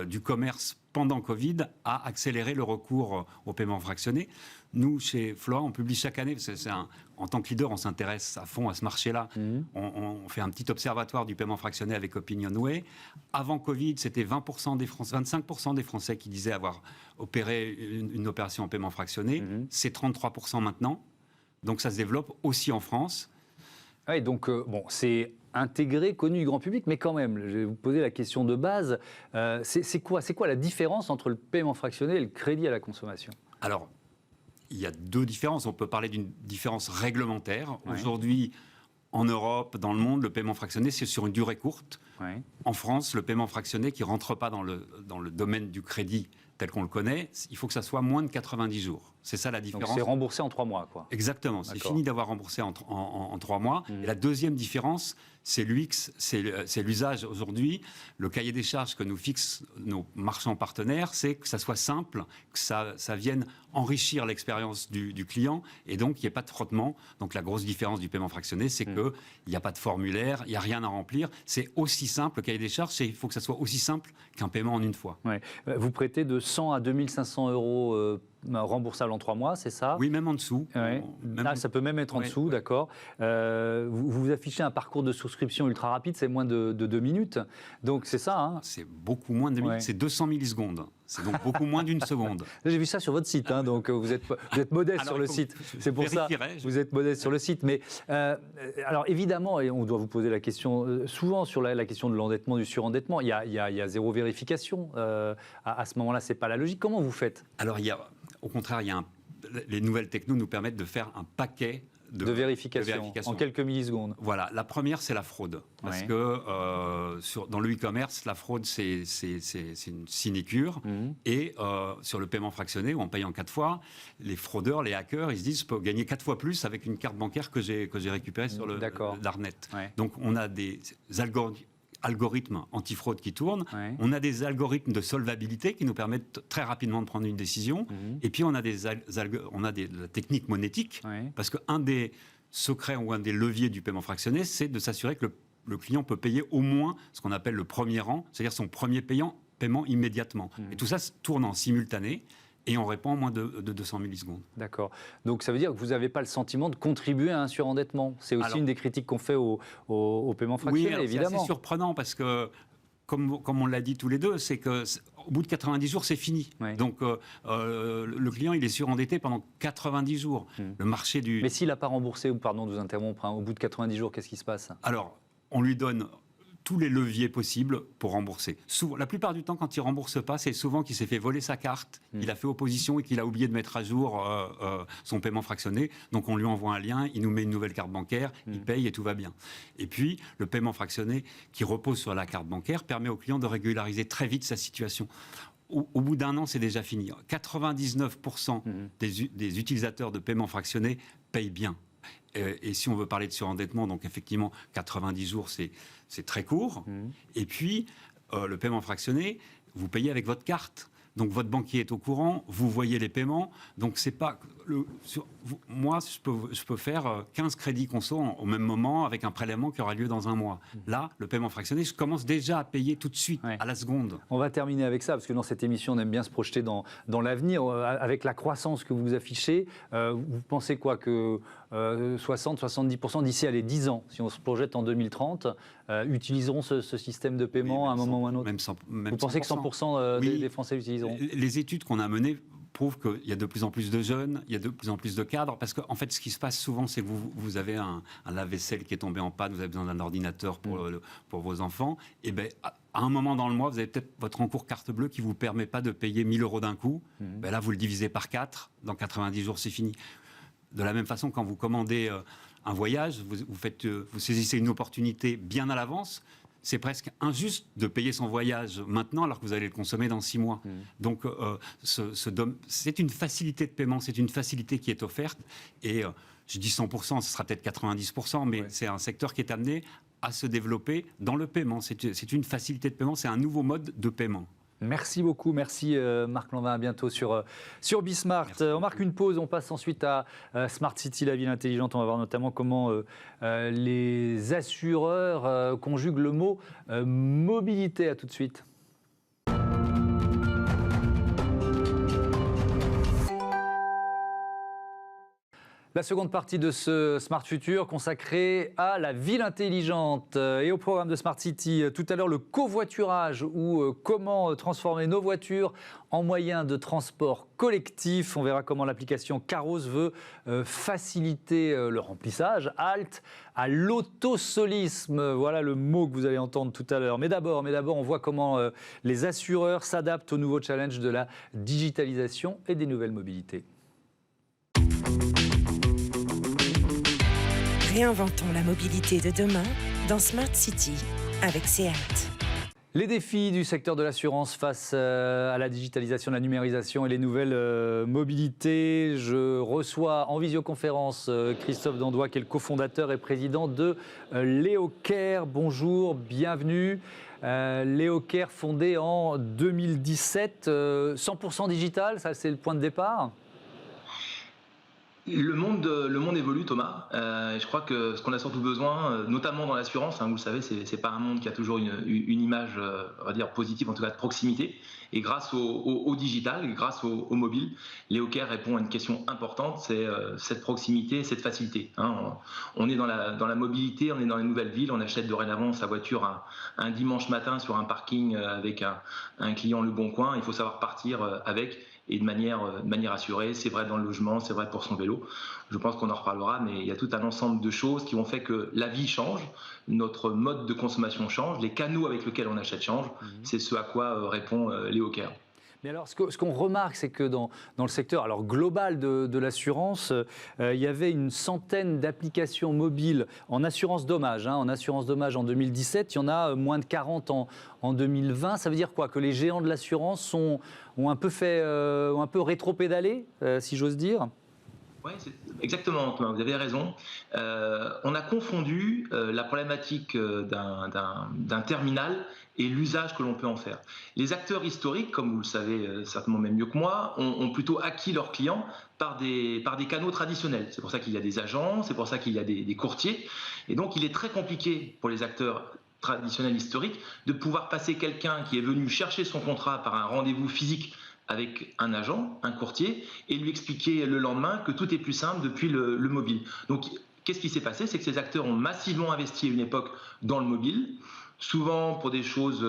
du commerce pendant Covid a accéléré le recours au paiement fractionné. Nous, chez Flora, on publie chaque année, en tant que leader, on s'intéresse à fond à ce marché-là. On fait un petit observatoire du paiement fractionné avec Opinionway. Avant Covid, c'était 25% des Français qui disaient avoir opéré une opération en paiement fractionné. C'est 33% maintenant. Donc ça se développe aussi en France. Oui, donc c'est intégré, connu du grand public, mais quand même, je vais vous poser la question de base. C'est quoi la différence entre le paiement fractionné et le crédit à la consommation? Alors, il y a deux différences. On peut parler d'une différence réglementaire. Aujourd'hui, en Europe, dans le monde, le paiement fractionné, c'est sur une durée courte. En France, le paiement fractionné qui ne rentre pas dans le domaine du crédit tel qu'on le connaît, il faut que ça soit moins de 90 jours. C'est ça la différence. Donc c'est remboursé en 3 mois, quoi. Exactement. C'est fini d'avoir remboursé en 3 mois. Et la deuxième différence, c'est l'UX, c'est l'usage aujourd'hui. Le cahier des charges que nous fixent nos marchands partenaires, c'est que ça soit simple, que ça vienne enrichir l'expérience du client, et donc il n'y ait pas de frottement. Donc la grosse différence du paiement fractionné, c'est qu'il n'y a pas de formulaire, il n'y a rien à remplir. C'est aussi simple, le cahier des charges, il faut que ça soit aussi simple qu'un paiement en une fois. Vous prêtez de 100 à 2500 euros remboursable en 3 mois, c'est ça? Oui, même en dessous. Ça peut même être en dessous, d'accord. Vous affichez un parcours de souscription ultra rapide, c'est moins de 2 minutes. Donc c'est ça, hein? C'est beaucoup moins de 2 minutes, c'est 200 millisecondes. C'est donc beaucoup moins d'une seconde. J'ai vu ça sur votre site, donc vous êtes modeste sur le site. C'est pour ça vous êtes modeste sur le site. Mais alors évidemment, et on doit vous poser la question souvent sur la question de l'endettement, du surendettement, il y a zéro vérification. À ce moment-là, c'est pas la logique. Comment vous faites? Alors au contraire, les nouvelles technos nous permettent de faire un paquet de vérification en quelques millisecondes. Voilà, la première, c'est la fraude. Parce que dans le e-commerce, la fraude, c'est une sinécure. Et sur le paiement fractionné, où on paye en 4 fois, les fraudeurs, les hackers, ils se disent, je peux gagner 4 fois plus avec une carte bancaire que j'ai récupérée sur le Darknet. Donc on a des algorithmes anti-fraude qui tournent. On a des algorithmes de solvabilité qui nous permettent très rapidement de prendre une décision. Et puis on a la technique monétique, parce qu'un des secrets ou un des leviers du paiement fractionné, c'est de s'assurer que le client peut payer au moins ce qu'on appelle le premier rang, c'est-à-dire son premier paiement immédiatement. Et tout ça tourne en simultané. Et on répond en moins de 200 millisecondes. D'accord. Donc ça veut dire que vous n'avez pas le sentiment de contribuer à un surendettement. C'est aussi une des critiques qu'on fait au paiement fractionné, évidemment. C'est assez surprenant parce que, comme on l'a dit tous les deux, c'est qu'au bout de 90 jours, c'est fini. Donc le client, il est surendetté pendant 90 jours. Le marché du... Mais s'il n'a pas remboursé, pardon de vous interrompre, au bout de 90 jours, qu'est-ce qui se passe? Alors, on lui donne tous les leviers possibles pour rembourser. Souvent, la plupart du temps, quand il ne rembourse pas, c'est souvent qu'il s'est fait voler sa carte, il a fait opposition et qu'il a oublié de mettre à jour son paiement fractionné. Donc on lui envoie un lien, il nous met une nouvelle carte bancaire, il paye et tout va bien. Et puis, le paiement fractionné qui repose sur la carte bancaire permet au client de régulariser très vite sa situation. Au bout d'un an, c'est déjà fini. 99% des utilisateurs de paiement fractionné payent bien. Et si on veut parler de surendettement, donc effectivement, 90 jours, c'est très court. Et puis, le paiement fractionné, vous payez avec votre carte. Donc votre banquier est au courant, vous voyez les paiements. Donc c'est pas moi je peux faire 15 crédits conso au même moment avec un prélèvement qui aura lieu dans un mois. Là, le paiement fractionné, je commence déjà à payer tout de suite, à la seconde. On va terminer avec ça, parce que dans cette émission, on aime bien se projeter dans l'avenir. Avec la croissance que vous affichez, vous pensez quoi que 60-70% d'ici à les 10 ans, si on se projette en 2030, utiliseront ce système de paiement à un moment ou à un autre? Vous pensez que 100% des Français l'utiliseront? Les études qu'on a menées prouvent qu'il y a de plus en plus de jeunes, il y a de plus en plus de cadres, parce qu'en fait, ce qui se passe souvent, c'est que vous avez un lave-vaisselle qui est tombé en panne, vous avez besoin d'un ordinateur pour vos enfants, et bien, à un moment dans le mois, vous avez peut-être votre encours carte bleue qui ne vous permet pas de payer 1 000 € d'un coup. Ben là, vous le divisez par 4, dans 90 jours, c'est fini. De la même façon, quand vous commandez un voyage, vous saisissez une opportunité bien à l'avance. C'est presque injuste de payer son voyage maintenant alors que vous allez le consommer dans 6 mois. Donc, c'est une facilité de paiement, c'est une facilité qui est offerte. Et je dis 100%, ce sera peut-être 90%, mais c'est un secteur qui est amené à se développer dans le paiement. C'est une facilité de paiement, c'est un nouveau mode de paiement. Merci beaucoup, merci Marc Lanvin, à bientôt sur Bismart. On marque une pause, on passe ensuite à Smart City, la ville intelligente. On va voir notamment comment les assureurs conjuguent le mot mobilité. À tout de suite. La seconde partie de ce Smart Future consacrée à la ville intelligente et au programme de Smart City. Tout à l'heure, le covoiturage ou comment transformer nos voitures en moyens de transport collectif. On verra comment l'application Caros veut faciliter le remplissage. Halte à l'autosolisme, voilà le mot que vous allez entendre tout à l'heure. Mais d'abord, on voit comment les assureurs s'adaptent au nouveau challenge de la digitalisation et des nouvelles mobilités. Réinventons la mobilité de demain dans Smart City avec SEAT. Les défis du secteur de l'assurance face à la digitalisation, la numérisation et les nouvelles mobilités. Je reçois en visioconférence Christophe Dandois, qui est le cofondateur et président de Leocare. Bonjour, bienvenue. Leocare fondé en 2017, 100% digital, ça c'est le point de départ. Le monde évolue, Thomas. Je crois que ce qu'on a surtout besoin, notamment dans l'assurance, vous le savez, c'est pas un monde qui a toujours une image, on va dire positive, en tout cas de proximité. Et grâce au digital, grâce au mobile, Leocare répond à une question importante, c'est cette proximité, cette facilité. On est dans la mobilité, on est dans les nouvelles villes, on achète dorénavant sa voiture un dimanche matin sur un parking avec un client Le Bon Coin. Il faut savoir partir avec. Et de manière assurée, c'est vrai dans le logement, c'est vrai pour son vélo. Je pense qu'on en reparlera, mais il y a tout un ensemble de choses qui ont fait que la vie change, notre mode de consommation change, les canaux avec lesquels on achète changent. C'est ce à quoi répond Leocare. Mais alors, ce qu'on remarque, c'est que dans le secteur global de l'assurance, il y avait une centaine d'applications mobiles en assurance dommage. En assurance dommage en 2017, il y en a moins de 40 en 2020. Ça veut dire quoi? Que les géants de l'assurance ont un peu rétro-pédalé, si j'ose dire? Oui, exactement, vous avez raison. On a confondu la problématique d'un terminal et l'usage que l'on peut en faire. Les acteurs historiques, comme vous le savez certainement même mieux que moi, ont plutôt acquis leurs clients par des canaux traditionnels. C'est pour ça qu'il y a des agents, c'est pour ça qu'il y a des courtiers. Et donc il est très compliqué pour les acteurs traditionnels historiques de pouvoir passer quelqu'un qui est venu chercher son contrat par un rendez-vous physique avec un agent, un courtier, et lui expliquer le lendemain que tout est plus simple depuis le mobile. Donc, qu'est-ce qui s'est passé? C'est que ces acteurs ont massivement investi à une époque dans le mobile, souvent pour des choses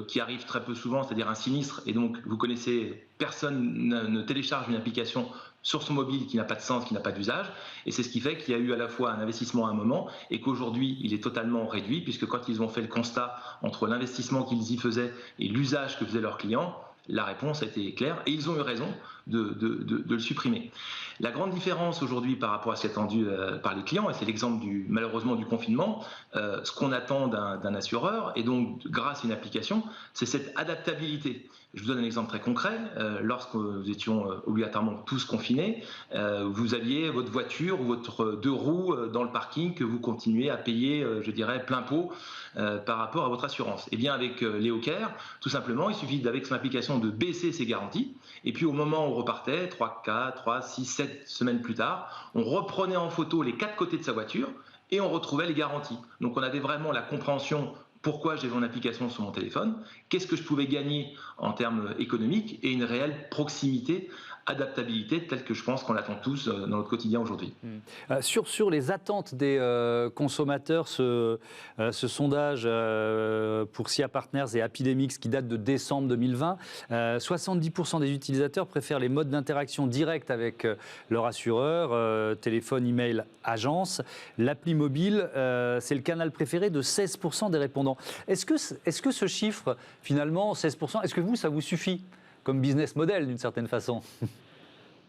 qui arrivent très peu souvent, c'est-à-dire un sinistre, et donc, vous connaissez, personne ne télécharge une application sur son mobile qui n'a pas de sens, qui n'a pas d'usage, et c'est ce qui fait qu'il y a eu à la fois un investissement à un moment, et qu'aujourd'hui, il est totalement réduit, puisque quand ils ont fait le constat entre l'investissement qu'ils y faisaient et l'usage que faisaient leurs clients, la réponse a été claire et ils ont eu raison de le supprimer. La grande différence aujourd'hui par rapport à ce qui est attendu par les clients, et c'est l'exemple malheureusement du confinement, ce qu'on attend d'un assureur, et donc grâce à une application, c'est cette adaptabilité. Je vous donne un exemple très concret. Lorsque nous étions obligatoirement tous confinés, vous aviez votre voiture ou votre 2 roues dans le parking que vous continuez à payer, je dirais, plein pot par rapport à votre assurance. Eh bien, avec Léocare, tout simplement, il suffit avec son application de baisser ses garanties. Et puis, au moment où on repartait, 3, 6, 7 semaines plus tard, on reprenait en photo les 4 côtés de sa voiture et on retrouvait les garanties. Donc, on avait vraiment la compréhension. Pourquoi j'ai mon application sur mon téléphone, qu'est-ce que je pouvais gagner en termes économiques et une réelle proximité, adaptabilité telle que je pense qu'on l'attend tous dans notre quotidien aujourd'hui. Sur les attentes des consommateurs, ce sondage pour SIA Partners et Epidemics qui date de décembre 2020, 70% des utilisateurs préfèrent les modes d'interaction directe avec leur assureur, téléphone, email, agence. L'appli mobile, c'est le canal préféré de 16% des répondants. Est-ce que ce chiffre, finalement, 16%, est-ce que ça vous suffit comme business model d'une certaine façon?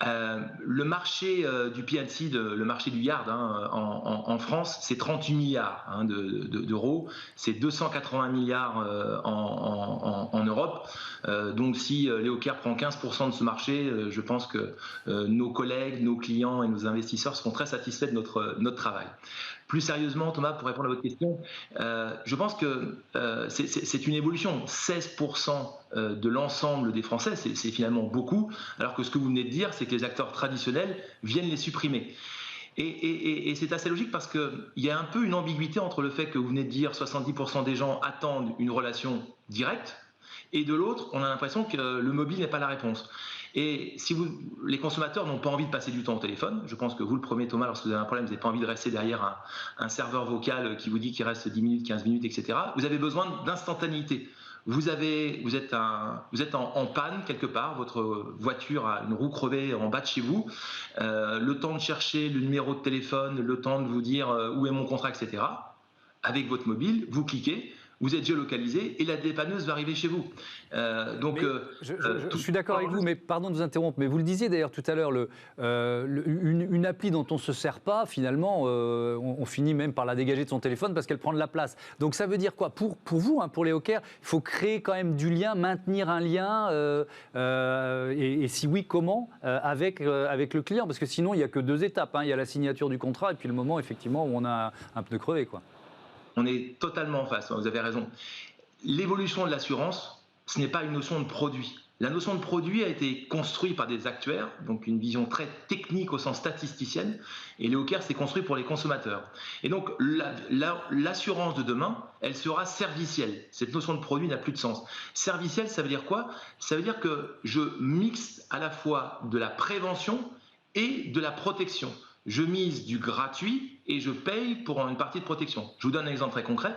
Le marché du PLC, le marché du yard en France, c'est 38 milliards d'euros, c'est 280 milliards en Europe. Donc si Léocare prend 15% de ce marché, je pense que nos collègues, nos clients et nos investisseurs seront très satisfaits de notre travail. Plus sérieusement, Thomas, pour répondre à votre question, je pense que c'est une évolution. 16% de l'ensemble des Français, c'est finalement beaucoup, alors que ce que vous venez de dire, c'est que les acteurs traditionnels viennent les supprimer. Et c'est assez logique parce qu'il y a un peu une ambiguïté entre le fait que vous venez de dire 70% des gens attendent une relation directe, et de l'autre, on a l'impression que le mobile n'est pas la réponse. Et si les consommateurs n'ont pas envie de passer du temps au téléphone, je pense que vous, le premier, Thomas, lorsque vous avez un problème, vous n'avez pas envie de rester derrière un serveur vocal qui vous dit qu'il reste 10 minutes, 15 minutes, etc. Vous avez besoin d'instantanéité. Vous êtes en panne quelque part, votre voiture a une roue crevée en bas de chez vous, le temps de chercher le numéro de téléphone, le temps de vous dire où est mon contrat, etc. Avec votre mobile, vous cliquez. Vous êtes géolocalisé et la dépanneuse va arriver chez vous. Je suis d'accord avec vous, mais pardon de vous interrompre, mais vous le disiez d'ailleurs tout à l'heure, une appli dont on ne se sert pas, finalement, on finit même par la dégager de son téléphone parce qu'elle prend de la place. Donc ça veut dire quoi pour vous, pour Léocare, il faut créer quand même du lien, maintenir un lien, et si oui, comment avec le client? Parce que sinon, il n'y a que 2 étapes. Il y a la signature du contrat et puis le moment, effectivement, où on a un pneu crevé, quoi. On est totalement en face, vous avez raison. L'évolution de l'assurance, ce n'est pas une notion de produit. La notion de produit a été construite par des actuaires, donc une vision très technique au sens statisticien, et Léocare s'est construit pour les consommateurs. Et donc l'assurance de demain, elle sera servicielle. Cette notion de produit n'a plus de sens. Servicielle, ça veut dire quoi? Ça veut dire que je mixe à la fois de la prévention et de la protection. Je mise du gratuit et je paye pour une partie de protection. Je vous donne un exemple très concret.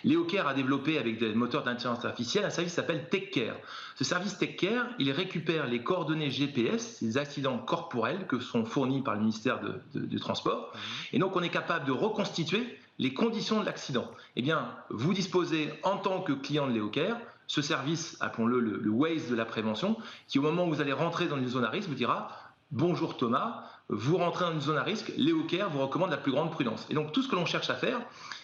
Léocare a développé avec des moteurs d'intelligence artificielle un service qui s'appelle TechCare. Ce service TechCare, il récupère les coordonnées GPS, ces accidents corporels que sont fournis par le ministère du Transport. Et donc on est capable de reconstituer les conditions de l'accident. Eh bien, vous disposez en tant que client de Léocare, ce service, appelons-le le Waze de la prévention, qui au moment où vous allez rentrer dans une zone à risque, vous dira « Bonjour Thomas ». Vous rentrez dans une zone à risque, Léocare vous recommande la plus grande prudence. Et donc tout ce que l'on cherche à faire,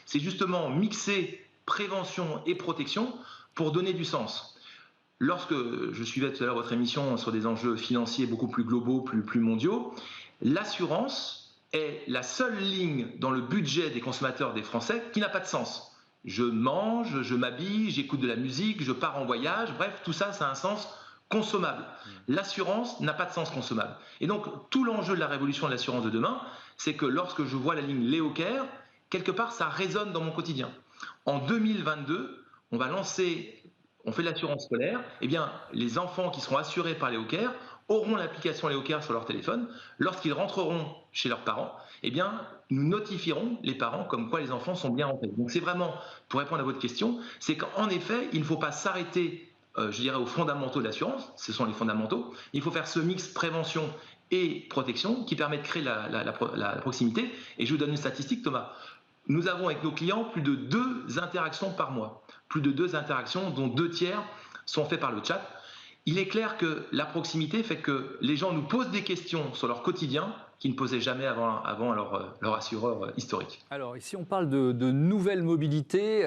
c'est justement mixer prévention et protection pour donner du sens. Lorsque je suivais tout à l'heure votre émission sur des enjeux financiers beaucoup plus globaux, plus mondiaux, l'assurance est la seule ligne dans le budget des consommateurs des Français qui n'a pas de sens. Je mange, je m'habille, j'écoute de la musique, je pars en voyage, bref, tout ça, ça a un sens consommable. L'assurance n'a pas de sens consommable. Et donc, tout l'enjeu de la révolution de l'assurance de demain, c'est que lorsque je vois la ligne Léocare, quelque part, ça résonne dans mon quotidien. En 2022, on fait l'assurance scolaire, eh bien, les enfants qui seront assurés par Léocare auront l'application Léocare sur leur téléphone. Lorsqu'ils rentreront chez leurs parents, eh bien, nous notifierons les parents comme quoi les enfants sont bien rentrés. Donc, c'est vraiment, pour répondre à votre question, c'est qu'en effet, il ne faut pas s'arrêter je dirais aux fondamentaux de l'assurance, ce sont les fondamentaux. Il faut faire ce mix prévention et protection qui permet de créer la proximité. Et je vous donne une statistique, Thomas. Nous avons avec nos clients plus de 2 interactions par mois. Plus de 2 interactions dont 2 tiers sont faits par le chat. Il est clair que la proximité fait que les gens nous posent des questions sur leur quotidien qu'ils ne posaient jamais avant leur assureur historique. Alors ici on parle de nouvelles mobilités,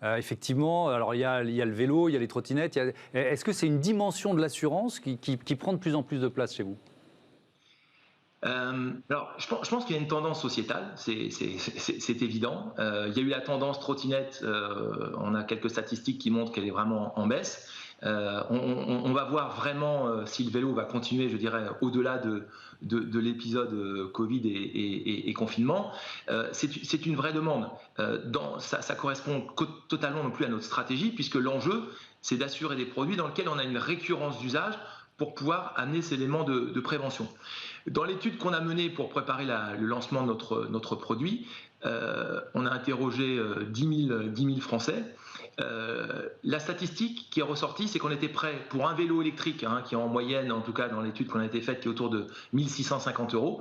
effectivement, alors il y a le vélo, il y a les trottinettes, est-ce que c'est une dimension de l'assurance qui prend de plus en plus de place chez vous ? Alors, je pense qu'il y a une tendance sociétale, c'est évident. Il y a eu la tendance trottinette, on a quelques statistiques qui montrent qu'elle est vraiment en baisse. On va voir vraiment si le vélo va continuer, je dirais, au-delà de l'épisode Covid et confinement. C'est une vraie demande. Ça correspond totalement non plus à notre stratégie, puisque l'enjeu, c'est d'assurer des produits dans lesquels on a une récurrence d'usage pour pouvoir amener ces éléments de prévention. Dans l'étude qu'on a menée pour préparer le lancement de notre produit, on a interrogé 10 000 Français. La statistique qui est ressortie, c'est qu'on était prêt pour un vélo électrique, qui est en moyenne, en tout cas dans l'étude qu'on a été faite, qui est autour de 1 650 €.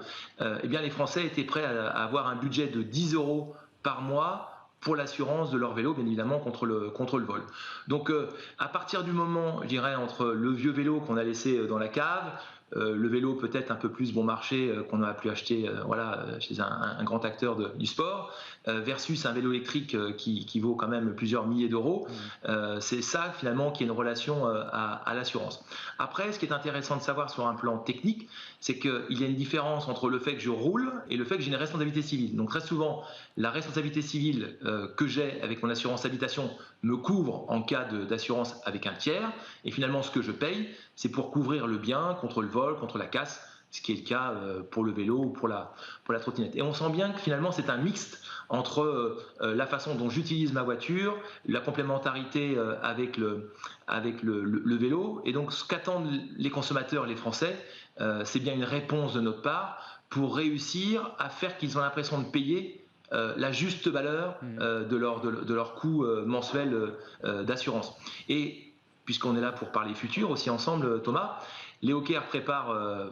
Eh bien, les Français étaient prêts à avoir un budget de 10 € par mois pour l'assurance de leur vélo, bien évidemment, contre le vol. Donc, à partir du moment, je dirais, entre le vieux vélo qu'on a laissé dans la cave, le vélo peut-être un peu plus bon marché qu'on a pu acheter chez un grand acteur du sport, versus un vélo électrique qui vaut quand même plusieurs milliers d'euros. C'est ça finalement qui est une relation à l'assurance. Après, ce qui est intéressant de savoir sur un plan technique, c'est qu'il y a une différence entre le fait que je roule et le fait que j'ai une responsabilité civile. Donc très souvent, la responsabilité civile que j'ai avec mon assurance habitation me couvre en cas d'assurance avec un tiers, et finalement ce que je paye, c'est pour couvrir le bien contre le vol, contre la casse, ce qui est le cas pour le vélo ou pour la trottinette. Et on sent bien que finalement c'est un mixte entre la façon dont j'utilise ma voiture, la complémentarité avec le vélo, et donc ce qu'attendent les consommateurs, les Français, c'est bien une réponse de notre part pour réussir à faire qu'ils ont l'impression de payer la juste valeur de leur coût mensuel d'assurance. Et puisqu'on est là pour parler futur aussi ensemble, Thomas, Léo Caire prépare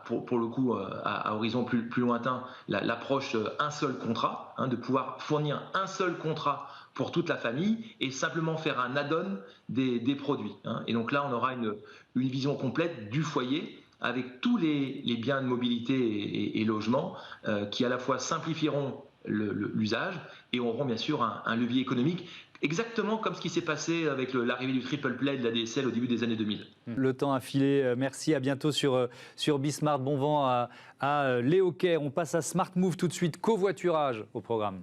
pour le coup à horizon plus lointain l'approche un seul contrat, de pouvoir fournir un seul contrat pour toute la famille et simplement faire un add-on des produits. Et donc là, on aura une vision complète du foyer avec tous les biens de mobilité et logement qui à la fois simplifieront l'usage et auront bien sûr un levier économique, exactement comme ce qui s'est passé avec l'arrivée du triple play de la DSL au début des années 2000. Le temps a filé, merci, à bientôt sur Bismart. Bon vent à Léo Caire. On passe à Smart Move tout de suite, covoiturage au programme.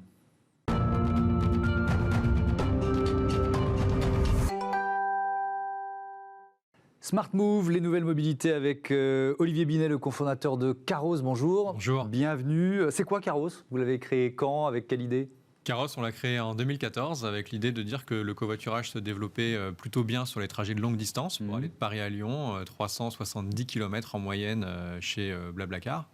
Smart Move, les nouvelles mobilités avec Olivier Binet, le cofondateur de Caros. Bonjour. Bonjour. Bienvenue. C'est quoi Caros ? Vous l'avez créé quand ? Avec quelle idée ? Caros, on l'a créé en 2014 avec l'idée de dire que le covoiturage se développait plutôt bien sur les trajets de longue distance pour aller de Paris à Lyon, 370 km en moyenne chez Blablacar,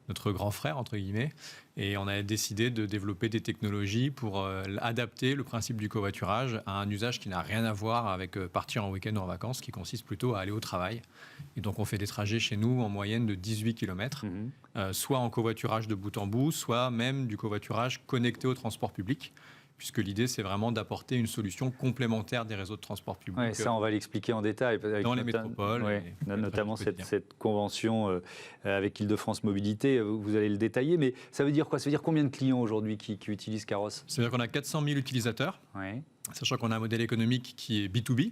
notre grand frère entre guillemets. Et on a décidé de développer des technologies pour adapter le principe du covoiturage à un usage qui n'a rien à voir avec partir en week-end ou en vacances, qui consiste plutôt à aller au travail. Et donc on fait des trajets chez nous en moyenne de 18 km, soit en covoiturage de bout en bout, soit même du covoiturage connecté au transport public, puisque l'idée, c'est vraiment d'apporter une solution complémentaire des réseaux de transport public. Oui, ça, on va l'expliquer en détail. Dans les métropoles. Notamment cette convention avec Île-de-France Mobilité, vous allez le détailler. Mais ça veut dire quoi ? Ça veut dire combien de clients aujourd'hui qui utilisent Caros ? Ça veut dire qu'on a 400 000 utilisateurs, sachant qu'on a un modèle économique qui est B2B,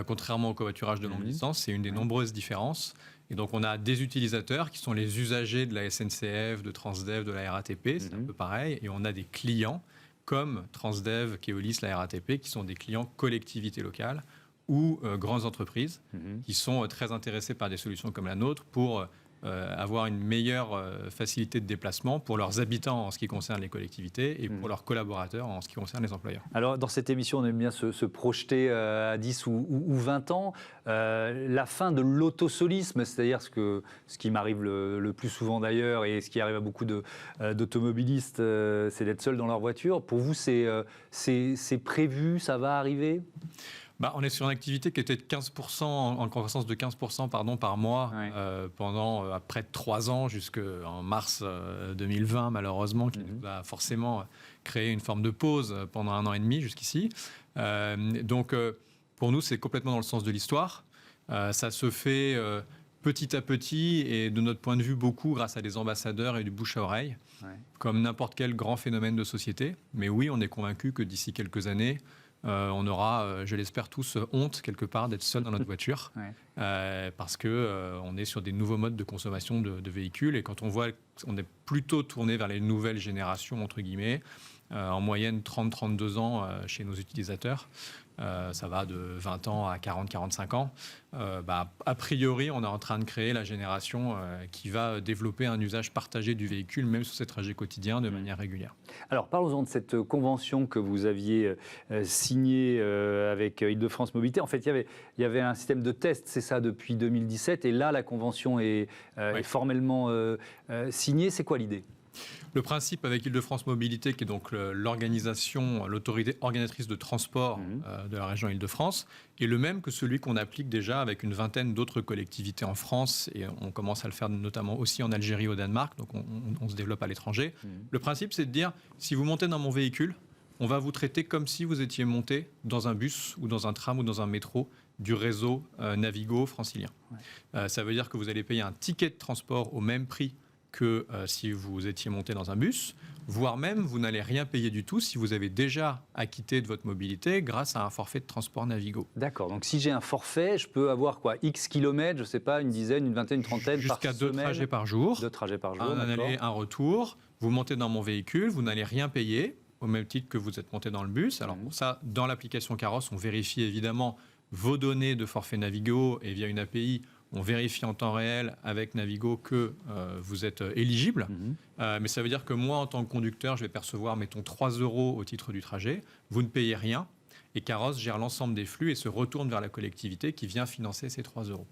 contrairement au covoiturage de longue distance. C'est une des nombreuses différences. Et donc, on a des utilisateurs qui sont les usagers de la SNCF, de Transdev, de la RATP, c'est un peu pareil. Et on a des clients comme Transdev, Keolis, la RATP, qui sont des clients collectivités locales ou grandes entreprises qui sont très intéressés par des solutions comme la nôtre pour avoir une meilleure facilité de déplacement pour leurs habitants en ce qui concerne les collectivités et pour leurs collaborateurs en ce qui concerne les employeurs. Alors, dans cette émission, on aime bien se projeter à 10 ou 20 ans. La fin de l'autosolisme, c'est-à-dire ce qui m'arrive le plus souvent d'ailleurs et ce qui arrive à beaucoup d'automobilistes, c'est d'être seul dans leur voiture. Pour vous, c'est prévu, ça va arriver ? On est sur une activité qui était de 15%, en croissance de 15% par mois pendant près de 3 ans jusqu'en mars 2020 malheureusement, qui va forcément créer une forme de pause pendant 1 an et demi jusqu'ici. Donc pour nous c'est complètement dans le sens de l'histoire. Ça se fait petit à petit, et de notre point de vue, beaucoup grâce à des ambassadeurs et du bouche à oreille, comme n'importe quel grand phénomène de société. Mais oui, on est convaincu que d'ici quelques années, on aura, je l'espère tous, honte quelque part d'être seul dans notre voiture, parce qu'on est sur des nouveaux modes de consommation de véhicules, et quand on voit qu'on est plutôt tourné vers les nouvelles générations, entre guillemets, en moyenne 30-32 ans chez nos utilisateurs, ça va de 20 ans à 40-45 ans, a priori on est en train de créer la génération qui va développer un usage partagé du véhicule, même sur ses trajets quotidiens, de manière régulière. Alors parlons-en de cette convention que vous aviez signée avec Île-de-France Mobilité. En fait, il y avait un système de test, c'est ça, depuis 2017, et là la convention est formellement signée. C'est quoi l'idée ? Le principe avec Île-de-France Mobilité, qui est donc l'organisation, l'autorité organisatrice de transport de la région Île-de-France, est le même que celui qu'on applique déjà avec une vingtaine d'autres collectivités en France, et on commence à le faire notamment aussi en Algérie et au Danemark, donc on se développe à l'étranger. Le principe, c'est de dire, si vous montez dans mon véhicule, on va vous traiter comme si vous étiez monté dans un bus ou dans un tram ou dans un métro du réseau Navigo francilien. Ça veut dire que vous allez payer un ticket de transport au même prix que si vous étiez monté dans un bus, voire même vous n'allez rien payer du tout si vous avez déjà acquitté de votre mobilité grâce à un forfait de transport Navigo. D'accord, donc si j'ai un forfait, je peux avoir quoi, X kilomètres, je ne sais pas, une dizaine, une vingtaine, une trentaine par semaine. Jusqu'à 2 trajets par jour. 2 trajets par jour, un aller, un retour. Vous montez dans mon véhicule, vous n'allez rien payer, au même titre que vous êtes monté dans le bus. Alors pour ça, dans l'application Caros, on vérifie évidemment vos données de forfait Navigo, et via une API, on vérifie en temps réel avec Navigo que vous êtes éligible. Mais ça veut dire que moi, en tant que conducteur, je vais percevoir, mettons, 3 € au titre du trajet. Vous ne payez rien. Et Caros gère l'ensemble des flux et se retourne vers la collectivité qui vient financer ces 3 €.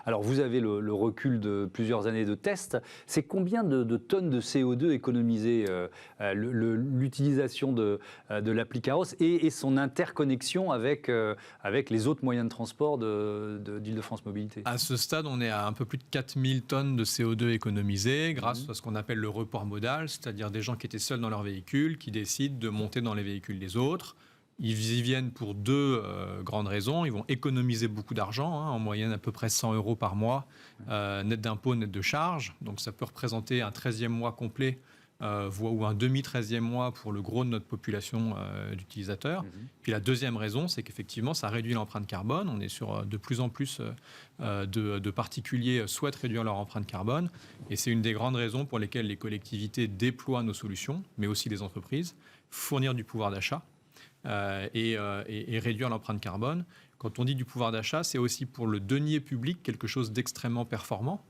Alors, vous avez le recul de plusieurs années de tests. C'est combien de tonnes de CO2 économisées l'utilisation de l'appli Caros et son interconnexion avec les autres moyens de transport d'Île-de-France Mobilité? À ce stade, on est à un peu plus de 4000 tonnes de CO2 économisées grâce à ce qu'on appelle le report modal, c'est-à-dire des gens qui étaient seuls dans leur véhicule, qui décident de monter dans les véhicules des autres. Ils y viennent pour 2 grandes raisons. Ils vont économiser beaucoup d'argent, en moyenne à peu près 100 € par mois, net d'impôts, net de charges. Donc ça peut représenter un 13e mois complet ou un demi-13e mois pour le gros de notre population d'utilisateurs. Puis la deuxième raison, c'est qu'effectivement, ça réduit l'empreinte carbone. On est sur de plus en plus de particuliers souhaitent réduire leur empreinte carbone. Et c'est une des grandes raisons pour lesquelles les collectivités déploient nos solutions, mais aussi les entreprises, fournir du pouvoir d'achat. Et réduire l'empreinte carbone. Quand on dit du pouvoir d'achat, c'est aussi pour le denier public quelque chose d'extrêmement performant,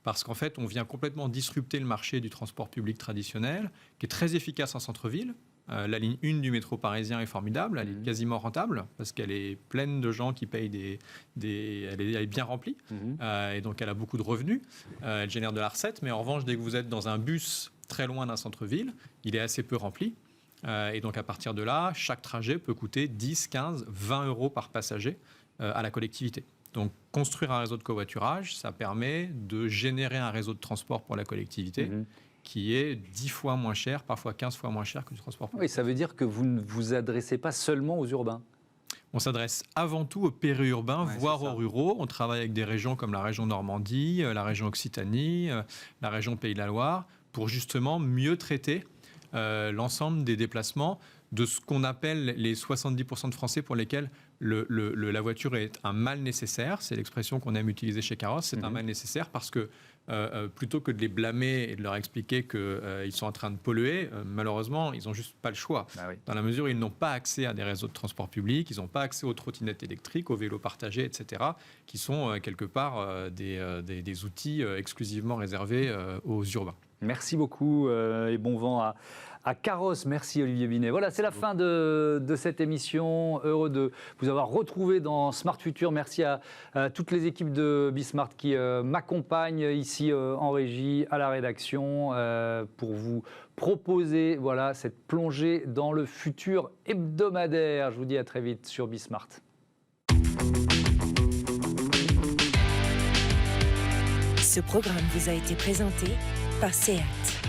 parce qu'en fait, on vient complètement disrupter le marché du transport public traditionnel, qui est très efficace en centre-ville. La ligne 1 du métro parisien est formidable, elle est quasiment rentable, parce qu'elle est pleine de gens qui payent elle est bien remplie, et donc elle a beaucoup de revenus, elle génère de la recette, mais en revanche, dès que vous êtes dans un bus très loin d'un centre-ville, il est assez peu rempli. Et donc à partir de là, chaque trajet peut coûter 10, 15, 20 € par passager à la collectivité. Donc construire un réseau de covoiturage, ça permet de générer un réseau de transport pour la collectivité qui est 10 fois moins cher, parfois 15 fois moins cher que du transport public. Oui, ça veut dire que vous ne vous adressez pas seulement aux urbains. On s'adresse avant tout aux périurbains, voire aux ruraux. On travaille avec des régions comme la région Normandie, la région Occitanie, la région Pays de la Loire, pour justement mieux traiter l'ensemble des déplacements de ce qu'on appelle les 70% de Français pour lesquels la voiture est un mal nécessaire. C'est l'expression qu'on aime utiliser chez Caros. C'est un mal nécessaire parce que plutôt que de les blâmer et de leur expliquer qu'ils sont en train de polluer, malheureusement, ils n'ont juste pas le choix. Dans la mesure où ils n'ont pas accès à des réseaux de transport public, ils n'ont pas accès aux trottinettes électriques, aux vélos partagés, etc., qui sont quelque part des outils exclusivement réservés aux urbains. Merci beaucoup et bon vent à Caros. Merci Olivier Binet. Voilà, c'est la fin de cette émission. Heureux de vous avoir retrouvé dans Smart Future. Merci à toutes les équipes de Bismart qui m'accompagnent ici en régie, à la rédaction, pour vous proposer cette plongée dans le futur hebdomadaire. Je vous dis à très vite sur Bismart. Ce programme vous a été présenté par SEAT.